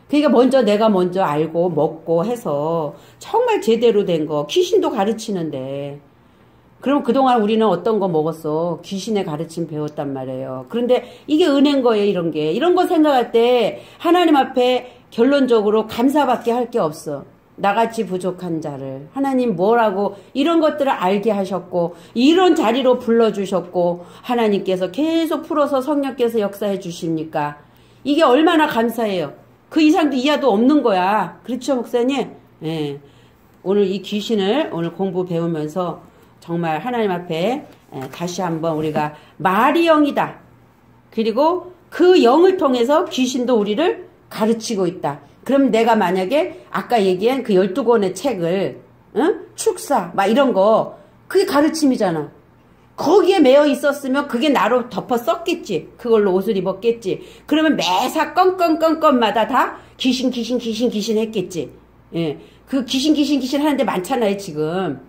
그러니까 내가 먼저 알고 먹고 해서 정말 제대로 된 거, 귀신도 가르치는데, 그럼 그동안 우리는 어떤 거 먹었어? 귀신의 가르침 배웠단 말이에요. 그런데 이게 은혜인 거예요, 이런 게. 이런 거 생각할 때 하나님 앞에 결론적으로 감사밖에 할 게 없어. 나같이 부족한 자를 하나님 뭐라고 이런 것들을 알게 하셨고, 이런 자리로 불러주셨고, 하나님께서 계속 풀어서 성령께서 역사해 주십니까? 이게 얼마나 감사해요. 그 이상도 이하도 없는 거야. 그렇죠, 목사님? 예. 오늘 이 귀신을 오늘 공부 배우면서 정말 하나님 앞에 다시 한번 우리가 말이 영이다. 그리고 그 영을 통해서 귀신도 우리를 가르치고 있다. 그럼 내가 만약에 아까 얘기한 그 12권의 책을, 축사, 막 이런 거, 그게 가르침이잖아. 거기에 매여 있었으면 그게 나로 덮어 썼겠지. 그걸로 옷을 입었겠지. 그러면 매사 건건건건마다 다 귀신 했겠지. 예. 그 귀신 하는데 많잖아요, 지금.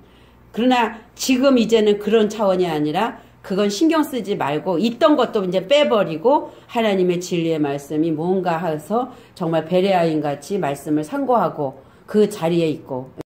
그러나 지금 이제는 그런 차원이 아니라 그건 신경 쓰지 말고 있던 것도 이제 빼버리고 하나님의 진리의 말씀이 뭔가 해서 정말 베레아인 같이 말씀을 상고하고 그 자리에 있고